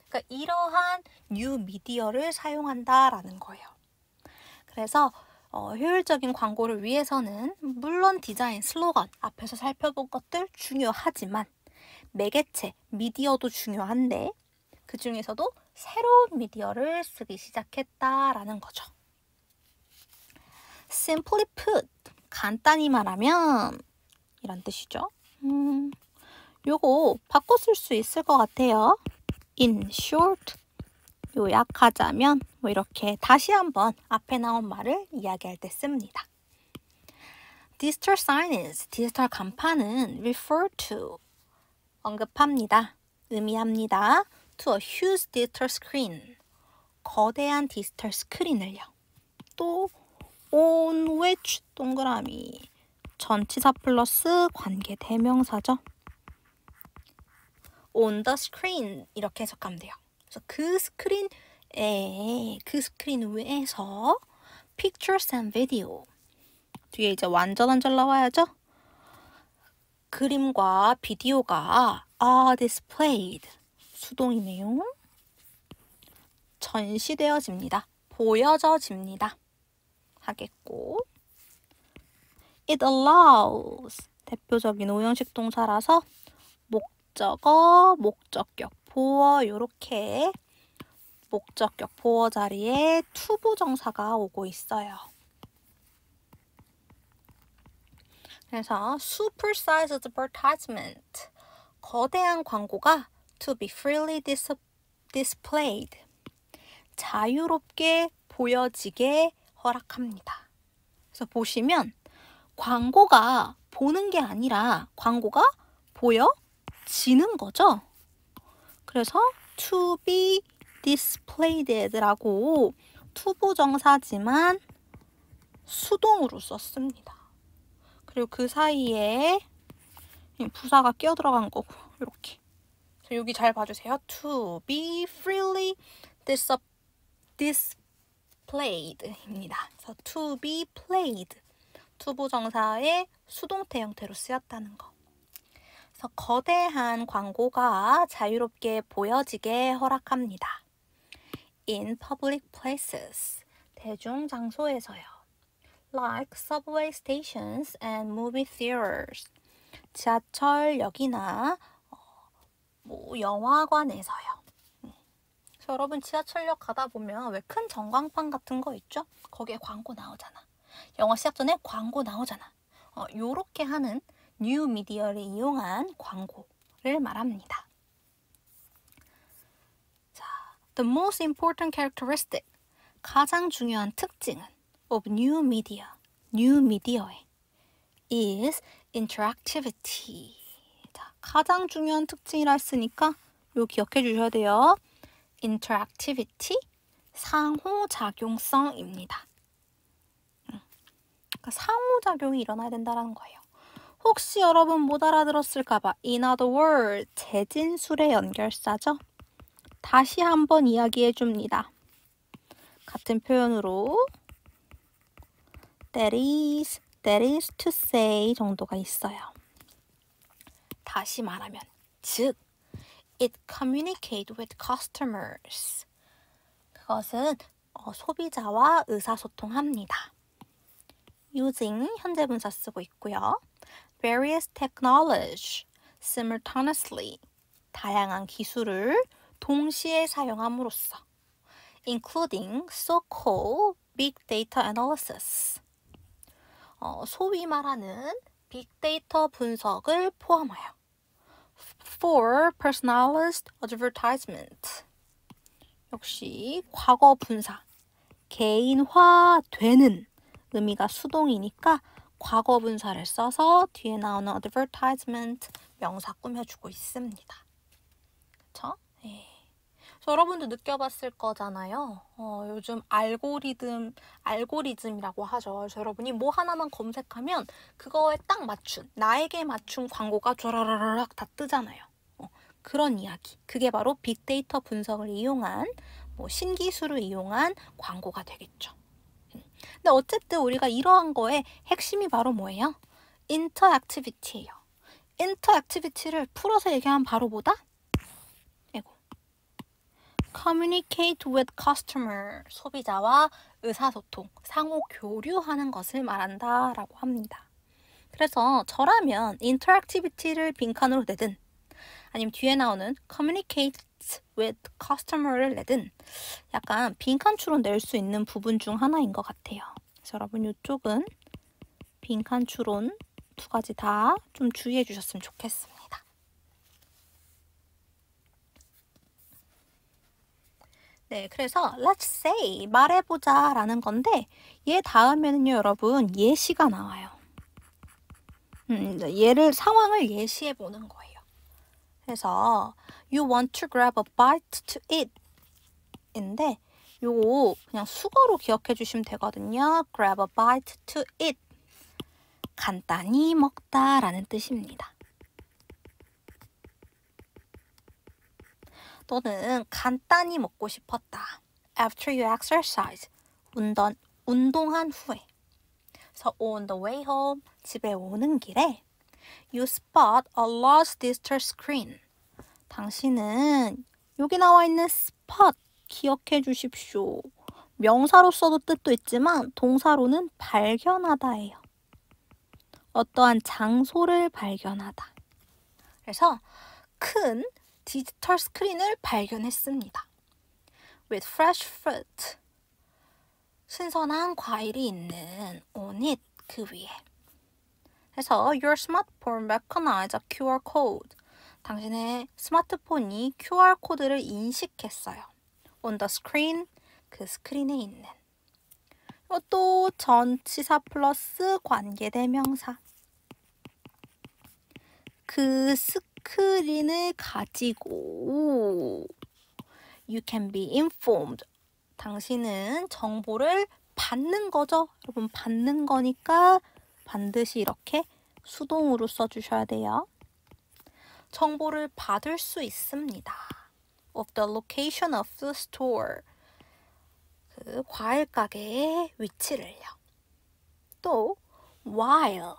그러니까 이러한 뉴 미디어를 사용한다라는 거예요. 그래서 효율적인 광고를 위해서는 물론 디자인, 슬로건, 앞에서 살펴본 것들 중요하지만 매개체, 미디어도 중요한데 그 중에서도 새로운 미디어를 쓰기 시작했다라는 거죠. Simply put, 간단히 말하면 이런 뜻이죠. 요거 바꿔 쓸 수 있을 것 같아요. In short, 요약하자면 뭐 이렇게 다시 한번 앞에 나온 말을 이야기할 때 씁니다. Digital signage, 디지털 간판은 refer to, 언급합니다. 의미합니다. To a huge digital screen, 거대한 디지털 스크린을요. 또 on which, 동그라미, 전치사 플러스 관계 대명사죠. on the screen 이렇게 해석하면 돼요. 그래서 그 스크린 위에서 pictures and video, 뒤에 이제 완전 한 줄 나와야죠. 그림과 비디오가 are displayed, 수동이네요. 전시되어집니다. 보여져집니다. 하겠고, it allows, 대표적인 오형식 동사라서 목적어, 목적격, 보어, 요렇게 목적격, 보어 자리에 투부정사가 오고 있어요. 그래서 super-sized advertisement, 거대한 광고가 to be freely displayed, 자유롭게 보여지게 허락합니다. 그래서 보시면 광고가 보는 게 아니라 광고가 보여지는 거죠. 그래서 to be displayed라고 투부정사지만 수동으로 썼습니다. 그리고 그 사이에 부사가 끼어 들어간 거고 이렇게. 여기 잘 봐주세요. To be freely displayed입니다. 그래서 to be played, 투부정사의 수동태 형태로 쓰였다는 거. 그래서 거대한 광고가 자유롭게 보여지게 허락합니다. In public places, 대중장소에서요. Like subway stations and movie theaters, 지하철역이나 영화관에서요. 그래서 여러분 지하철역 가다 보면 왜 큰 전광판 같은 거 있죠? 거기에 광고 나오잖아. 영화 시작 전에 광고 나오잖아. 요렇게 하는 뉴 미디어를 이용한 광고를 말합니다. The most important characteristic, 가장 중요한 특징은 of new media, new media의 is interactivity. 자, 가장 중요한 특징이라 했으니까 이거 기억해 주셔야 돼요. interactivity, 상호작용성입니다. 그러니까 상호작용이 일어나야 된다는 거예요. 혹시 여러분 못 알아들었을까봐 in other words, 재진술의 연결사죠. 다시 한번 이야기해 줍니다. 같은 표현으로 that is to say 정도가 있어요. 다시 말하면 즉 it communicate with customers. 그것은 소비자와 의사소통합니다. using 현재 분사 쓰고 있고요. various technology simultaneously 다양한 기술을 동시에 사용함으로써 including so-called big data analysis 소위 말하는 빅데이터 분석을 포함하여 for personalized advertisement 역시 과거 분사 개인화되는 의미가 수동이니까 과거 분사를 써서 뒤에 나오는 advertisement 명사 꾸며주고 있습니다. 그쵸? 예. 여러분도 느껴봤을 거잖아요. 요즘 알고리즘이라고 하죠. 그래서 여러분이 뭐 하나만 검색하면 그거에 딱 맞춘, 나에게 맞춘 광고가 쫘라라락 다 뜨잖아요. 그런 이야기. 그게 바로 빅데이터 분석을 이용한, 신기술을 이용한 광고가 되겠죠. 근데 어쨌든 우리가 이러한 거에 핵심이 바로 뭐예요? 인터액티비티예요. 인터액티비티를 풀어서 얘기하면 바로 뭐다? communicate with customer, 소비자와 의사소통, 상호 교류하는 것을 말한다 라고 합니다. 그래서 저라면 interactivity를 빈칸으로 내든 아니면 뒤에 나오는 communicate with customer를 내든 약간 빈칸 추론 낼 수 있는 부분 중 하나인 것 같아요. 그래서 여러분 이쪽은 빈칸 추론 두 가지 다 좀 주의해 주셨으면 좋겠습니다. 네, 그래서 let's say, 말해보자 라는 건데 얘 다음에는요, 여러분 예시가 나와요. 상황을 예시해 보는 거예요. 그래서 you want to grab a bite to eat 인데 요거 그냥 수거로 기억해 주시면 되거든요. grab a bite to eat. 간단히 먹다 라는 뜻입니다. 또는 간단히 먹고 싶었다. After you exercise, 운동한 후에. So on the way home, 집에 오는 길에 you spot a large digital screen. 당신은 여기 나와 있는 spot 기억해 주십시오. 명사로서도 뜻도 있지만 동사로는 발견하다예요. 어떠한 장소를 발견하다. 그래서 큰 디지털 스크린을 발견했습니다. With fresh fruit. 신선한 과일이 있는 on it, 그 위에. 그래서 your smartphone recognize a QR code. 당신의 스마트폰이 QR 코드를 인식했어요. On the screen, 그 스크린에 있는. 이것도 전치사 플러스 관계대명사. 그 스크린을 가지고 you can be informed. 당신은 정보를 받는 거죠. 여러분 받는 거니까 반드시 이렇게 수동으로 써주셔야 돼요. 정보를 받을 수 있습니다. Of the location of the store. 그 과일 가게의 위치를요. 또 while.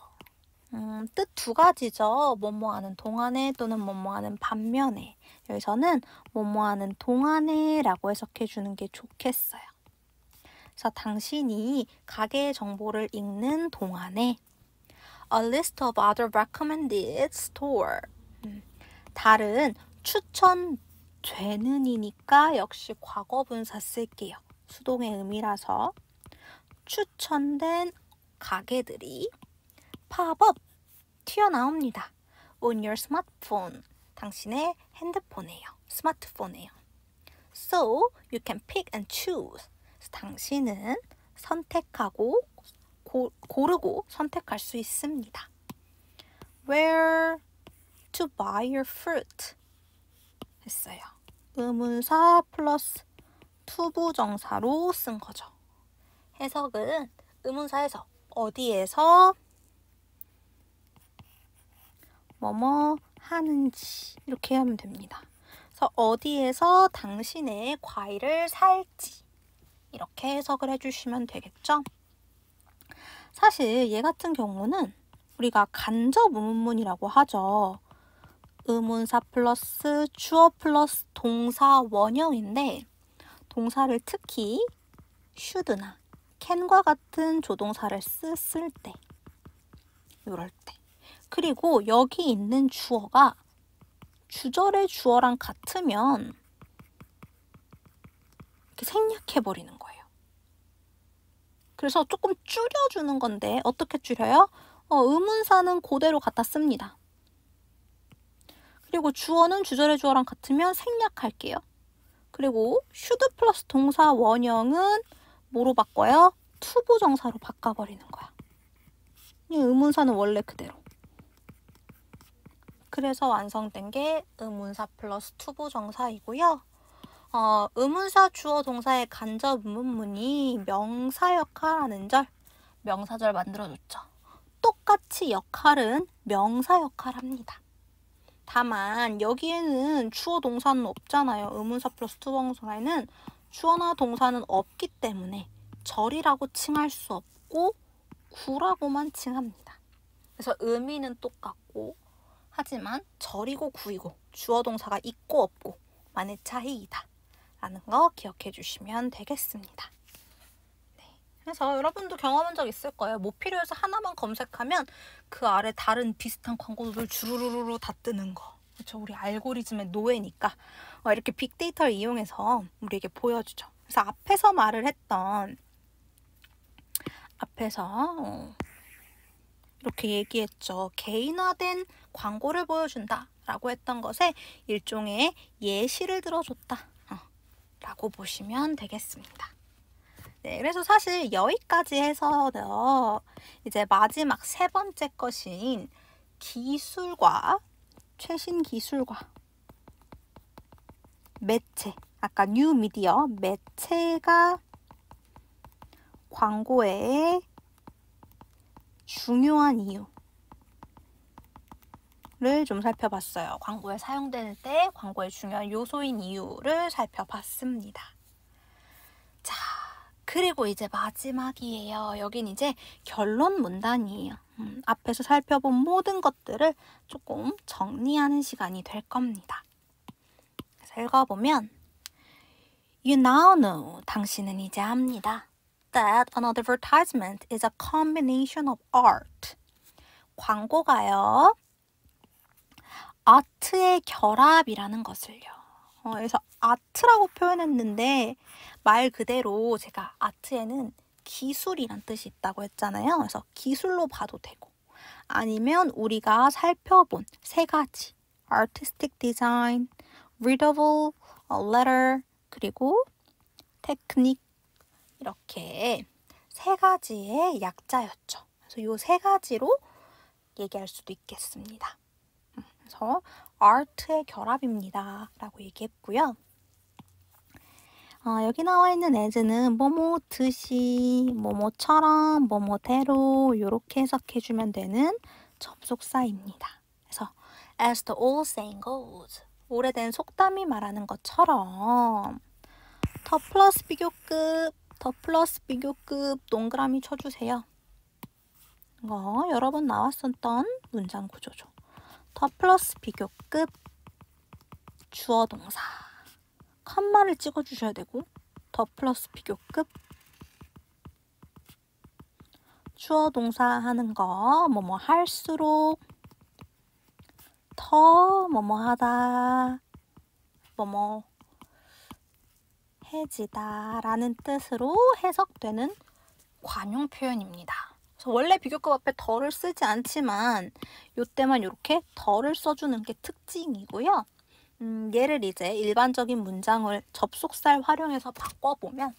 뜻 두 가지죠. 뭐뭐하는 동안에 또는 뭐뭐하는 반면에. 여기서는 뭐뭐하는 동안에 라고 해석해 주는 게 좋겠어요. 그래서 당신이 가게 정보를 읽는 동안에 A list of other recommended store. 다른 추천되는 이니까 역시 과거분사 쓸게요. 수동의 의미라서 추천된 가게들이 팝업 튀어나옵니다. On your smartphone. 당신의 핸드폰이에요. 스마트폰이에요. So you can pick and choose. 당신은 선택하고 고르고 선택할 수 있습니다. Where to buy your fruit 했어요. 의문사 플러스 투부정사로 쓴 거죠. 해석은 의문사에서 어디에서 뭐뭐 하는지 이렇게 하면 됩니다. 그래서 어디에서 당신의 과일을 살지 이렇게 해석을 해주시면 되겠죠. 사실 얘 같은 경우는 우리가 간접 의문문이라고 하죠. 의문사 플러스 주어 플러스 동사 원형인데 동사를 특히 should나 can과 같은 조동사를 쓸 때 이럴 때 그리고 여기 있는 주어가 주절의 주어랑 같으면 이렇게 생략해버리는 거예요. 그래서 조금 줄여주는 건데 어떻게 줄여요? 의문사는 그대로 갖다 씁니다. 그리고 주어는 주절의 주어랑 같으면 생략할게요. 그리고 should 플러스 동사 원형은 뭐로 바꿔요? 투부정사로 바꿔버리는 거야. 이 의문사는 원래 그대로. 그래서 완성된 게 의문사 플러스 투부정사이고요. 의문사 주어 동사의 간접 의문문이 명사 역할하는 절, 명사절 만들어줬죠. 똑같이 역할은 명사 역할합니다. 다만 여기에는 주어 동사는 없잖아요. 의문사 플러스 투부정사에는 주어나 동사는 없기 때문에 절이라고 칭할 수 없고 구라고만 칭합니다. 그래서 의미는 똑같고 하지만 절이고 구이고 주어 동사가 있고 없고 만의 차이이다 라는 거 기억해 주시면 되겠습니다. 네. 그래서 여러분도 경험한 적 있을 거예요. 뭐 필요해서 하나만 검색하면 그 아래 다른 비슷한 광고들 주르르르 다 뜨는 거. 그렇죠? 우리 알고리즘의 노예니까 이렇게 빅데이터를 이용해서 우리에게 보여주죠. 그래서 앞에서 말을 했던 이렇게 얘기했죠. 개인화된 광고를 보여준다 라고 했던 것에 일종의 예시를 들어줬다 라고 보시면 되겠습니다. 네, 그래서 사실 여기까지 해서 이제 마지막 세 번째 것인 기술과 최신 기술과 매체, 아까 뉴 미디어 매체가 광고의 중요한 이유를 좀 살펴봤어요. 광고에 사용되는 때 광고의 중요한 요소인 이유를 살펴봤습니다. 자, 그리고 이제 마지막이에요. 여긴 이제 결론 문단이에요. 앞에서 살펴본 모든 것들을 조금 정리하는 시간이 될 겁니다. 그래서 읽어보면 You now know, 당신은 이제 압니다. That an advertisement is a combination of art. 광고가요. 아트의 결합이라는 것을요. 그래서 아트라고 표현했는데 말 그대로 제가 아트에는 기술이란 뜻이 있다고 했잖아요. 그래서 기술로 봐도 되고 아니면 우리가 살펴본 세 가지 artistic design, readable letter 그리고 테크닉 이렇게 세 가지의 약자였죠. 그래서 이 세 가지로 얘기할 수도 있겠습니다. 그래서 art의 결합입니다 라고 얘기했고요. 여기 나와 있는 as는 뭐뭐 듯이, 뭐뭐처럼, 뭐뭐대로 이렇게 해석해주면 되는 접속사입니다. 그래서 as the old saying goes, 오래된 속담이 말하는 것처럼 더 플러스 비교급 동그라미 쳐주세요. 이거 여러 번 나왔었던 문장 구조죠. 더 플러스 비교급 주어 동사 컴마를 찍어주셔야 되고 더 플러스 비교급 주어 동사 하는 거 뭐뭐 할수록 더 뭐뭐 하다 뭐뭐 해지다 라는 뜻으로 해석되는 관용 표현입니다. 그래서 원래 비교급 앞에 더를 쓰지 않지만 이때만 이렇게 더를 써주는 게 특징이고요. 얘를 이제 일반적인 문장을 접속사를 활용해서 바꿔보면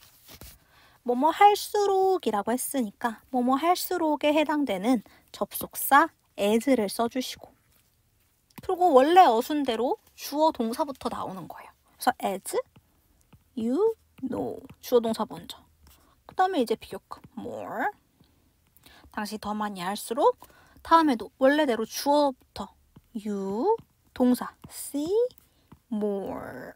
뭐뭐 할수록이라고 했으니까 뭐뭐 할수록에 해당되는 접속사 as를 써주시고 그리고 원래 어순대로 주어 동사부터 나오는 거예요. 그래서 as, you, know 주어 동사 먼저 그 다음에 이제 비교급 more 당시 더 많이 할수록 다음에도 원래대로 주어부터 you 동사 see more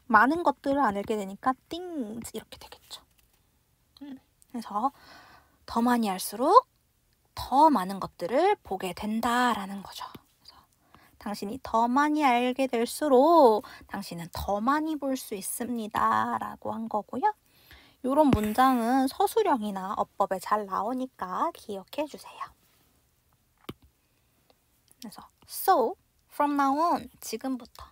많은 것들을 안 읽게 되니까 things 이렇게 되겠죠. 그래서 더 많이 할수록 더 많은 것들을 보게 된다라는 거죠. 그래서 당신이 더 많이 알게 될수록 당신은 더 많이 볼 수 있습니다 라고 한 거고요. 이런 문장은 서술형이나 어법에 잘 나오니까 기억해 주세요. 그래서 So, from now on, 지금부터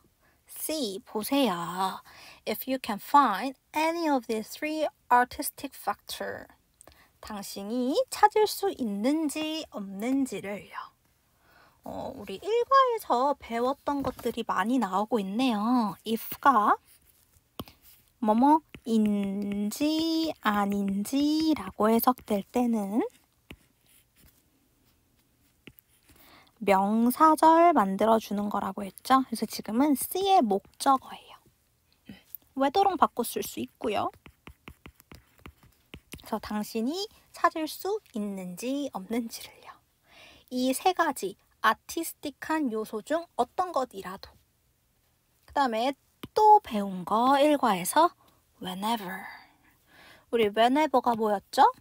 see, 보세요. If you can find any of these three artistic factors. 당신이 찾을 수 있는지 없는지를요. 우리 일과에서 배웠던 것들이 많이 나오고 있네요. if가 뭐뭐인지 아닌지라고 해석될 때는 명사절 만들어주는 거라고 했죠. 그래서 지금은 C의 목적어예요. whether랑 바꿔 쓸 수 있고요. 그래서 당신이 찾을 수 있는지 없는지를요. 이 세 가지 아티스틱한 요소 중 어떤 것이라도 그 다음에 또 배운 거 일과에서 whenever 우리 whenever가 뭐였죠?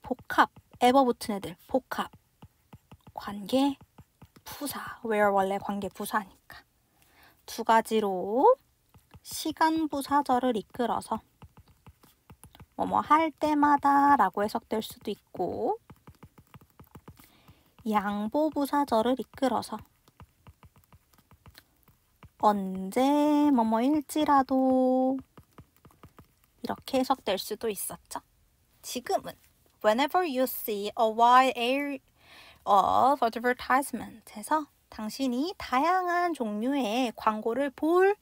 복합, ever 붙은 애들 복합 관계 부사 where 원래 관계 부사니까 두 가지로 시간 부사절을 이끌어서 뭐뭐 할 때마다 라고 해석될 수도 있고 양보 부사절을 이끌어서 언제 뭐뭐일지라도 이렇게 해석될 수도 있었죠. 지금은 whenever you see a wide array of advertisement 해서 당신이 다양한 종류의 광고를 볼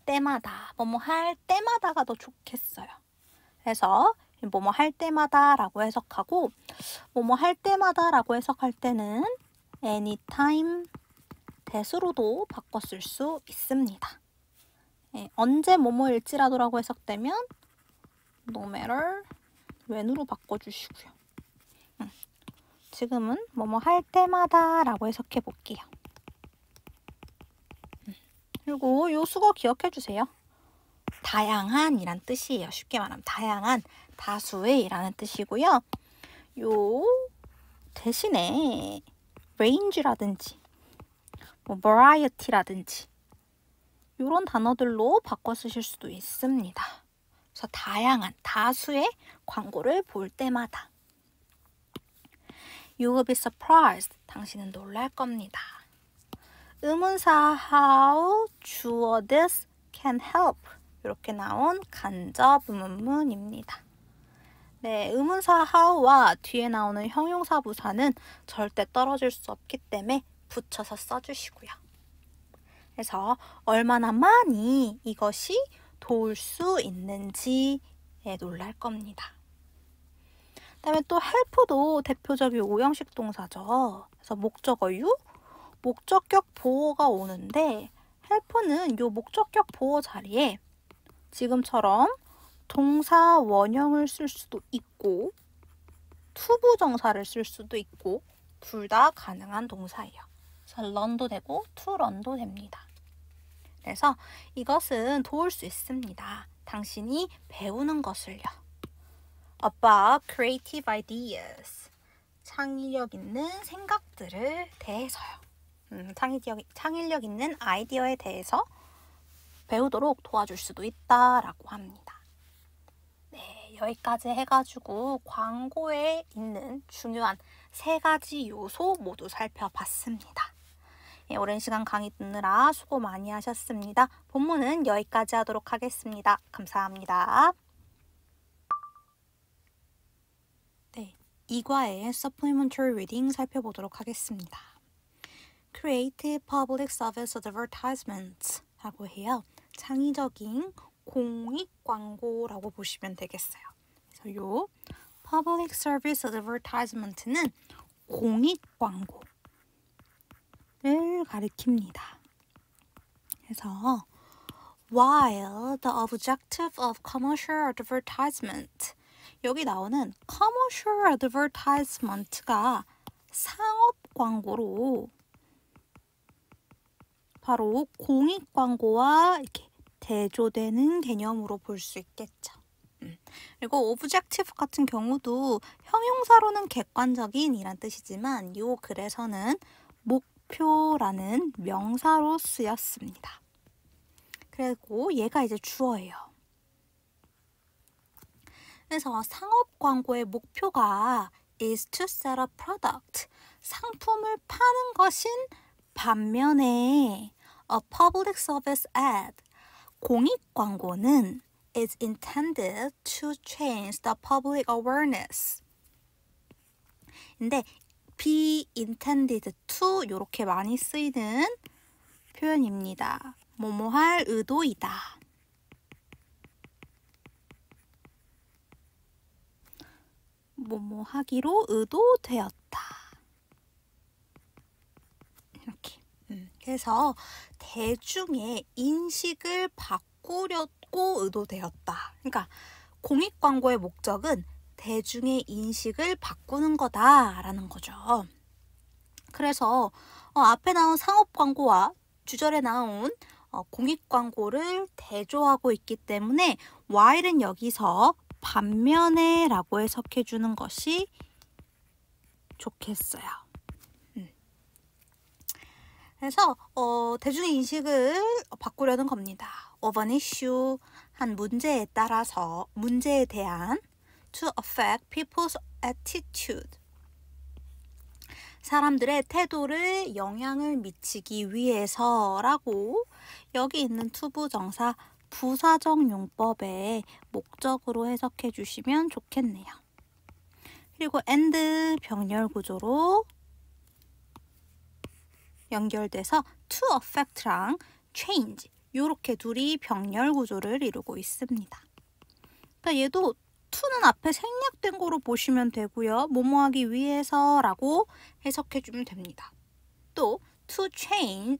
때마다 뭐뭐 할 때마다가 더 좋겠어요. 그래서 뭐뭐 할 때마다 라고 해석하고 뭐뭐 할 때마다 라고 해석할 때는 anytime 대수로도 바꿔 쓸 수 있습니다. 언제 뭐뭐일지라도 라고 해석되면 no matter when으로 바꿔주시고요. 지금은 뭐뭐 할 때마다 라고 해석해 볼게요. 그리고 요 수거 기억해 주세요. 다양한 이란 뜻이에요. 쉽게 말하면 다양한 다수의 이라는 뜻이고요. 요 대신에 range라든지 뭐 variety라든지 이런 단어들로 바꿔 쓰실 수도 있습니다. 그래서 다양한 다수의 광고를 볼 때마다 You will be surprised. 당신은 놀랄 겁니다. 의문사 how, 주어 this can help 이렇게 나온 간접 의문문입니다. 네, 의문사 how와 뒤에 나오는 형용사 부사는 절대 떨어질 수 없기 때문에 붙여서 써주시고요. 그래서 얼마나 많이 이것이 도울 수 있는지에 놀랄 겁니다. 그다음에 또 help도 대표적인 오형식 동사죠. 그래서 목적어 you, 목적격 보어가 오는데 help는 요 목적격 보어 자리에 지금처럼 동사 원형을 쓸 수도 있고 투부정사를 쓸 수도 있고 둘 다 가능한 동사예요. 그래서 run도 되고 to run도 됩니다. 그래서 이것은 도울 수 있습니다. 당신이 배우는 것을요. About creative ideas. 창의력 있는 생각들을 대해서요. 창의력 있는 아이디어에 대해서 배우도록 도와줄 수도 있다라고 합니다. 네, 여기까지 해가지고 광고에 있는 중요한 세 가지 요소 모두 살펴봤습니다. 네, 오랜 시간 강의 듣느라 수고 많이 하셨습니다. 본문은 여기까지 하도록 하겠습니다. 감사합니다. 네, 2과의 Supplementary Reading 살펴보도록 하겠습니다. creative public service advertisements 라고 해요. 창의적인 공익 광고라고 보시면 되겠어요. 그래서 요 public service advertisement는 공익 광고를 가리킵니다. 그래서 while the objective of commercial advertisement 여기 나오는 commercial advertisement가 상업 광고로 바로 공익 광고와 이렇게 대조되는 개념으로 볼 수 있겠죠. 그리고 objective 같은 경우도 형용사로는 객관적인 이란 뜻이지만 요 글에서는 목표라는 명사로 쓰였습니다. 그리고 얘가 이제 주어예요. 그래서 상업 광고의 목표가 is to sell a product. 상품을 파는 것인 반면에 a public service ad. 공익 광고는 is intended to change the public awareness. 근데 be intended to 이렇게 많이 쓰이는 표현입니다. 뭐뭐할 의도이다. 뭐뭐하기로 의도되었다. 이렇게. 그래서 대중의 인식을 바꾸려고 의도되었다. 그러니까 공익 광고의 목적은 대중의 인식을 바꾸는 거다라는 거죠. 그래서 앞에 나온 상업 광고와 주절에 나온 공익 광고를 대조하고 있기 때문에 while은 여기서 반면에 라고 해석해 주는 것이 좋겠어요. 그래서 대중의 인식을 바꾸려는 겁니다. of an issue, 한 문제에 따라서 문제에 대한 to affect people's attitude, 사람들의 태도를 영향을 미치기 위해서라고 여기 있는 투부정사 부사적 용법의 목적으로 해석해 주시면 좋겠네요. 그리고 and 병렬 구조로 연결돼서 to affect랑 change 이렇게 둘이 병렬 구조를 이루고 있습니다. 그러니까 얘도 to는 앞에 생략된 거로 보시면 되고요. 뭐뭐하기 위해서라고 해석해주면 됩니다. 또 to change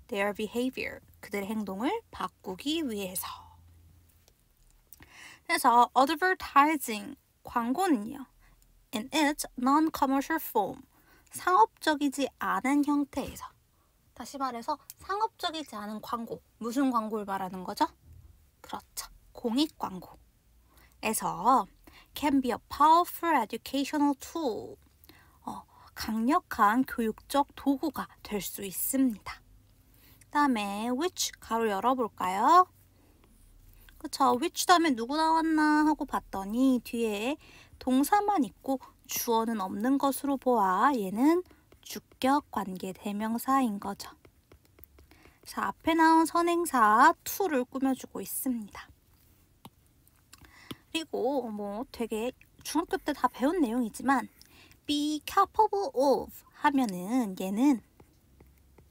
their behavior, 그들의 행동을 바꾸기 위해서. 그래서 advertising, 광고는요. in its non-commercial form, 상업적이지 않은 형태에서. 다시 말해서 상업적이지 않은 광고. 무슨 광고를 말하는 거죠? 그렇죠. 공익 광고에서 can be a powerful educational tool. 강력한 교육적 도구가 될 수 있습니다. 그 다음에 which 가로 열어볼까요? 그쵸. which 다음에 누구 나왔나 하고 봤더니 뒤에 동사만 있고 주어는 없는 것으로 보아 얘는 주격 관계 대명사인 거죠. 자, 앞에 나온 선행사 to를 꾸며주고 있습니다. 그리고 뭐 되게 중학교 때 다 배운 내용이지만 be capable of 하면은 얘는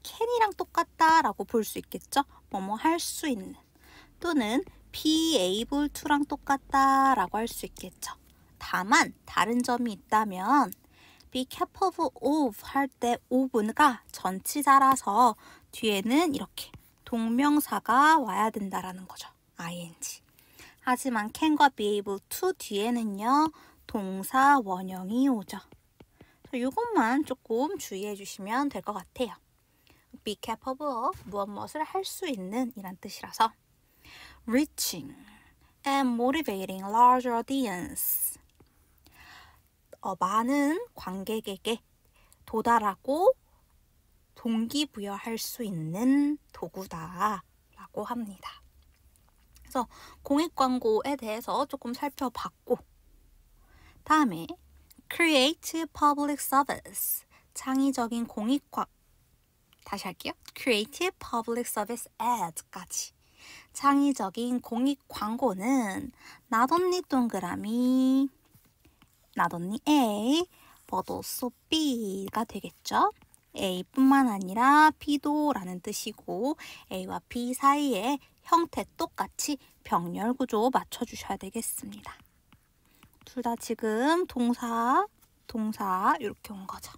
can이랑 똑같다라고 볼 수 있겠죠? 뭐뭐 할 수 있는 또는 be able to랑 똑같다라고 할 수 있겠죠. 다만 다른 점이 있다면 be capable of 할 때 of가 전치사라서 뒤에는 이렇게 동명사가 와야 된다라는 거죠. ing. 하지만 can과 be able to 뒤에는요. 동사 원형이 오죠. 이것만 조금 주의해 주시면 될 것 같아요. be capable of 무엇을 할 수 있는 이란 뜻이라서 reaching and motivating large audience, 많은 관객에게 도달하고 동기부여할 수 있는 도구다라고 합니다. 그래서 공익광고에 대해서 조금 살펴봤고 다음에 creative public service, 창의적인 다시 할게요. creative public service ad까지. 창의적인 공익 광고는 not only 동그라미, not only A, but also B가 되겠죠. A뿐만 아니라 B도 라는 뜻이고 A와 B 사이에 형태 똑같이 병렬 구조 맞춰주셔야 되겠습니다. 둘 다 지금 동사 이렇게 온 거죠.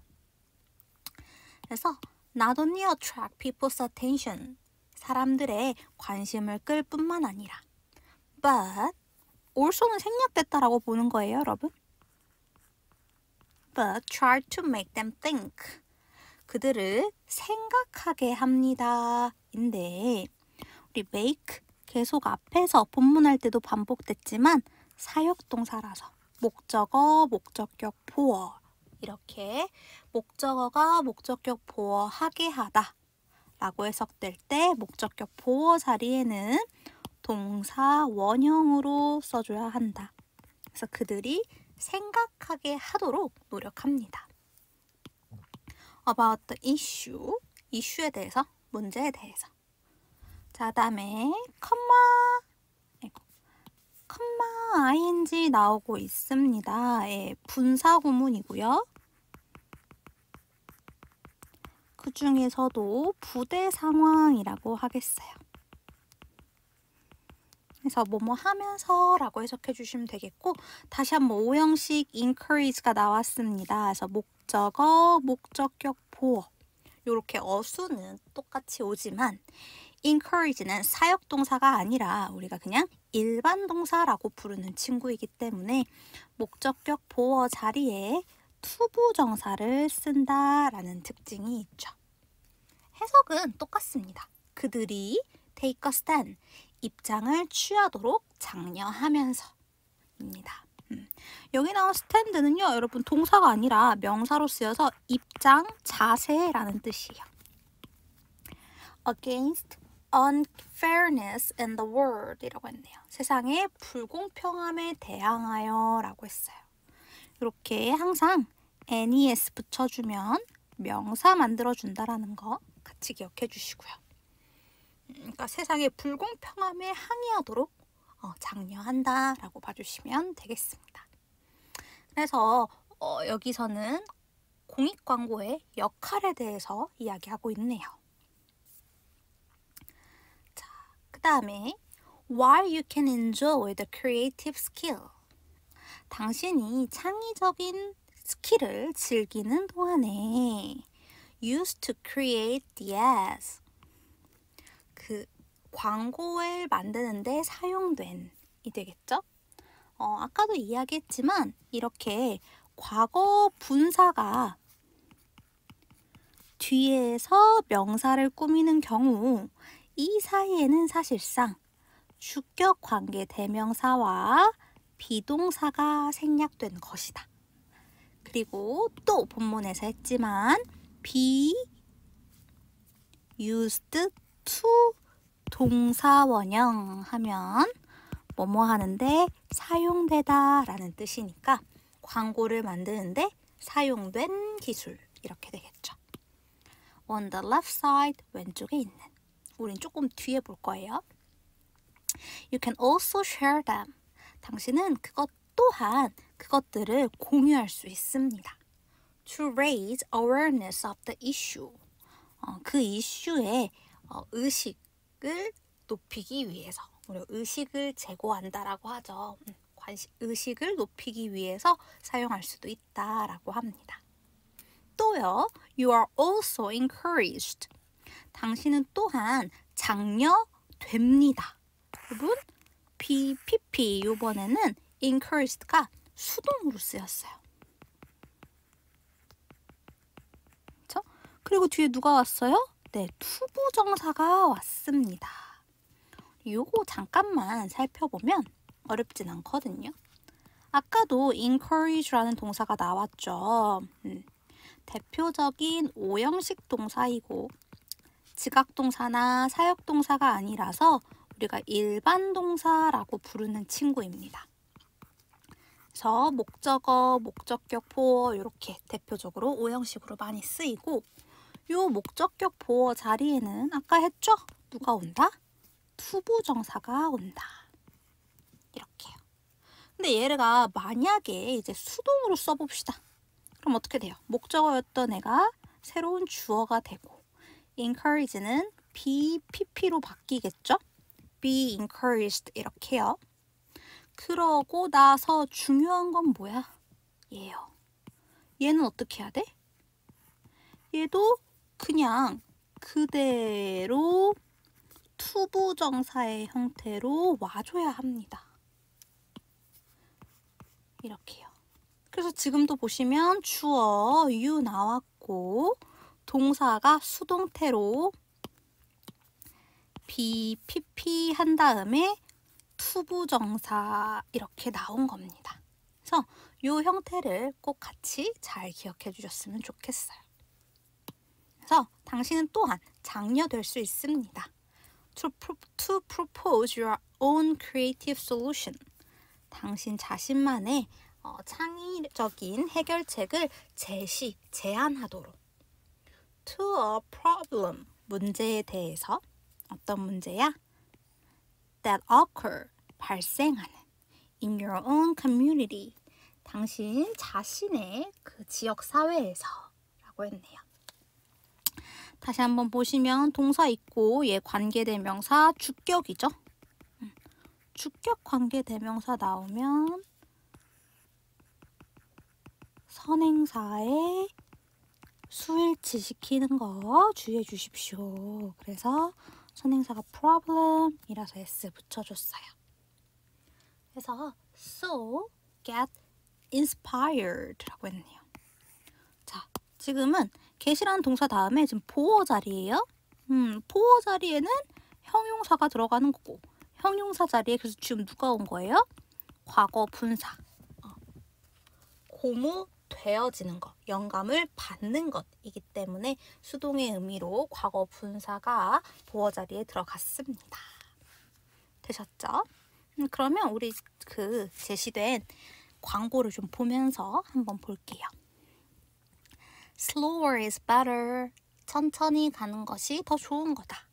그래서 not only attract people's attention, 사람들의 관심을 끌 뿐만 아니라 but also는 생략됐다라고 보는 거예요, 여러분. but try to make them think, 그들을 생각하게 합니다. 인데 우리 make 계속 앞에서 본문할 때도 반복됐지만 사역동사라서 목적어, 목적격, 보어 이렇게 목적어가 목적격, 보어 하게 하다 라고 해석될 때 목적격, 보어 자리에는 동사 원형으로 써줘야 한다. 그래서 그들이 생각하게 하도록 노력합니다. About the issue, 이슈에 대해서, 문제에 대해서. 자, 다음에 ing 나오고 있습니다. 예, 분사 구문이고요. 그 중에서도 부대 상황이라고 하겠어요. 그래서 뭐뭐 하면서 라고 해석해 주시면 되겠고, 다시 한번 오형식 encourage가 나왔습니다. 그래서 목적어, 목적격, 보어 이렇게 어수는 똑같이 오지만 encourage는 사역동사가 아니라 우리가 그냥 일반 동사라고 부르는 친구이기 때문에 목적격, 보어 자리에 투부정사를 쓴다라는 특징이 있죠. 해석은 똑같습니다. 그들이 take a stand, 입장을 취하도록 장려하면서 입니다. 여기 나온 스탠드는요, 여러분 동사가 아니라 명사로 쓰여서 입장, 자세라는 뜻이에요. Against unfairness in the world 이라고 했네요. 세상의 불공평함에 대항하여 라고 했어요. 이렇게 항상 nes 붙여주면 명사 만들어준다라는 거 같이 기억해 주시고요. 그러니까 세상의 불공평함에 항의하도록 장려한다 라고 봐주시면 되겠습니다. 그래서 여기서는 공익광고의 역할에 대해서 이야기하고 있네요. 자, 그 다음에 While you can enjoy the creative skill, 당신이 창의적인 스킬을 즐기는 동안에 used to create the ads, 그 광고를 만드는데 사용된 이 되겠죠? 아까도 이야기했지만 이렇게 과거 분사가 뒤에서 명사를 꾸미는 경우 이 사이에는 사실상 주격 관계 대명사와 비동사가 생략된 것이다. 그리고 또 본문에서 했지만 be used to 동사 원형 하면 뭐뭐 하는데 사용되다 라는 뜻이니까 광고를 만드는데 사용된 기술 이렇게 되겠죠. On the left side, 왼쪽에 있는. 우린 조금 뒤에 볼 거예요. You can also share them. 당신은 그것 또한 그것들을 공유할 수 있습니다. To raise awareness of the issue. 그 이슈의 의식을 높이기 위해서. 우리가 의식을 제고한다라고 하죠. 의식을 높이기 위해서 사용할 수도 있다라고 합니다. 또요, you are also encouraged. 당신은 또한 장려됩니다. 여러분, PP 이번에는 encouraged가 수동으로 쓰였어요. 그렇죠? 그리고 뒤에 누가 왔어요? 네, 투부정사가 왔습니다. 요거 잠깐만 살펴보면 어렵진 않거든요. 아까도 encourage라는 동사가 나왔죠. 대표적인 오형식 동사이고 지각동사나 사역동사가 아니라서 우리가 일반 동사라고 부르는 친구입니다. 그래서 목적어, 목적격, 보어 이렇게 대표적으로 오형식으로 많이 쓰이고 요 목적격, 보어 자리에는 아까 했죠? 누가 온다? 투부정사가 온다. 이렇게요. 근데 얘가 만약에 이제 수동으로 써봅시다. 그럼 어떻게 돼요? 목적어였던 애가 새로운 주어가 되고 encourage는 be, pp로 바뀌겠죠? be encouraged 이렇게요. 그러고 나서 중요한 건 뭐야? 얘요. 얘는 어떻게 해야 돼? 얘도 그냥 그대로 투부정사의 형태로 와줘야 합니다. 이렇게요. 그래서 지금도 보시면 주어 you 나왔고 동사가 수동태로 be, pp 한 다음에 투부정사 이렇게 나온 겁니다. 그래서 이 형태를 꼭 같이 잘 기억해 주셨으면 좋겠어요. 그래서 당신은 또한 장려될 수 있습니다. To propose your own creative solution. 당신 자신만의 창의적인 해결책을 제안하도록. To a problem. 문제에 대해서. 어떤 문제야? That occur. 발생하는. In your own community. 당신 자신의 그 지역 사회에서 라고 했네요. 다시 한번 보시면 동사 있고 얘 관계대명사 주격이죠. 주격 관계대명사 나오면 선행사에 수일치시키는 거 주의해 주십시오. 그래서 선행사가 problem이라서 s 붙여줬어요. 그래서 so get inspired라고 했네요. 자, 지금은 get이라는 동사 다음에 지금 보어 자리예요. 보어 자리에는 형용사가 들어가는 거고 형용사 자리에 그래서 지금 누가 온 거예요? 과거 분사. 고무되어지는 것, 영감을 받는 것이기 때문에 수동의 의미로 과거 분사가 보어 자리에 들어갔습니다. 되셨죠? 그러면 우리 그 제시된 광고를 좀 보면서 한번 볼게요. Slower is better. 천천히 가는 것이 더 좋은 거다.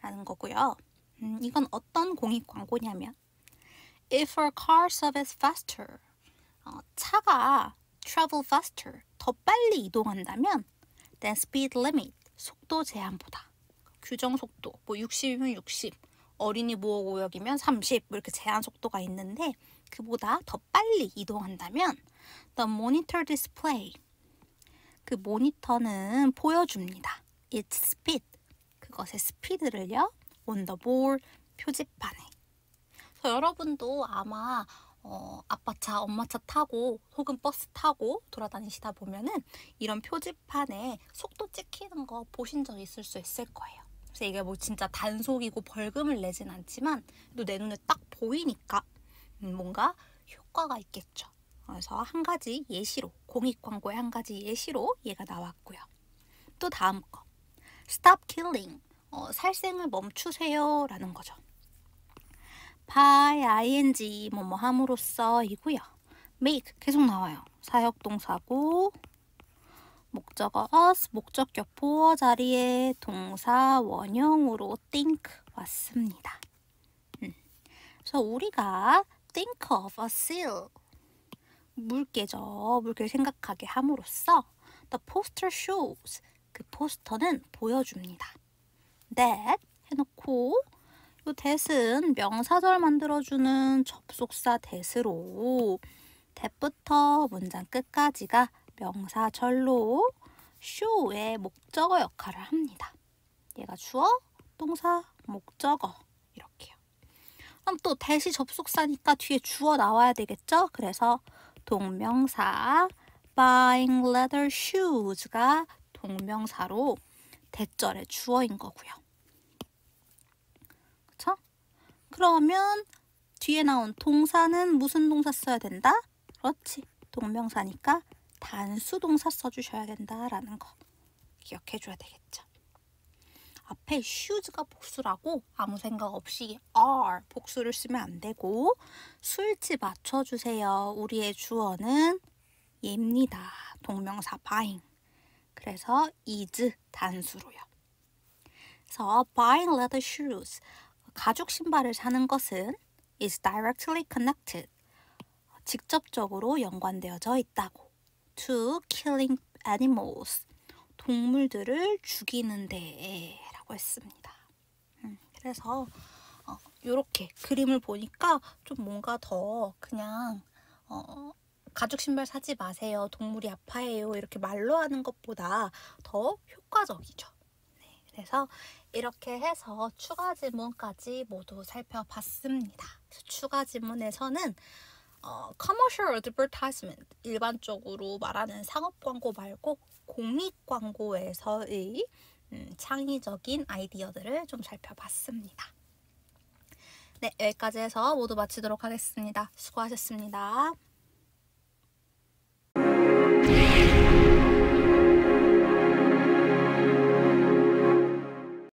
라는 거고요. 이건 어떤 공익 광고냐면 If our car service faster. 차가 travel faster. 더 빨리 이동한다면 then speed limit. 속도 제한보다. 규정 속도. 뭐 60이면 60. 어린이 보호구역이면 30. 이렇게 제한 속도가 있는데 그보다 더 빨리 이동한다면 the monitor display. 그 모니터는 보여줍니다. its speed. 그것의 스피드를요. on the board. 표지판에. 그래서 여러분도 아마 아빠 차, 엄마 차 타고 혹은 버스 타고 돌아다니시다 보면은 이런 표지판에 속도 찍히는 거 보신 적 있을 수 있을 거예요. 그래서 이게 뭐 진짜 단속이고 벌금을 내진 않지만 또 내 눈에 딱 보이니까 뭔가 효과가 있겠죠. 그래서 한 가지 예시로, 공익 광고의 한 가지 예시로 얘가 나왔고요. 또 다음 거. Stop killing. 살생을 멈추세요 라는 거죠. by ing 뭐뭐 함으로써 이고요. make 계속 나와요. 사역동사고 목적어 us 목적격 보어 자리에 동사 원형으로 think 왔습니다. 그래서 우리가 think of a seal 물개죠. 물개를 생각하게 함으로써 the poster shows 그 포스터는 보여줍니다. that 해놓고 이 that은 명사절 만들어주는 접속사 that으로 that부터 문장 끝까지가 명사절로 show의 목적어 역할을 합니다. 얘가 주어, 동사, 목적어 이렇게요. 그럼 또 that이 접속사니까 뒤에 주어 나와야 되겠죠? 그래서 동명사 buying leather shoes가 동명사로 that절의 주어인 거고요. 그쵸? 그러면 뒤에 나온 동사는 무슨 동사 써야 된다? 그렇지. 동명사니까 단수 동사 써주셔야 된다라는 거 기억해 줘야 되겠죠. 앞에 shoes가 복수라고 아무 생각 없이 are 복수를 쓰면 안 되고 수일치 맞춰주세요. 우리의 주어는 얘입니다. 동명사 buying. 그래서 is 단수로요. 그래서 buying leather shoes 가죽 신발을 사는 것은 is directly connected 직접적으로 연관되어져 있다고 to killing animals 동물들을 죽이는데 라고 했습니다. 그래서 이렇게 그림을 보니까 좀 뭔가 더 그냥 가죽 신발 사지 마세요, 동물이 아파해요 이렇게 말로 하는 것보다 더 효과적이죠. 네, 그래서 이렇게 해서 추가 지문까지 모두 살펴봤습니다. 추가 지문에서는 commercial advertisement, 일반적으로 말하는 상업 광고 말고 공익 광고에서의 창의적인 아이디어들을 좀 살펴봤습니다. 네, 여기까지 해서 모두 마치도록 하겠습니다. 수고하셨습니다.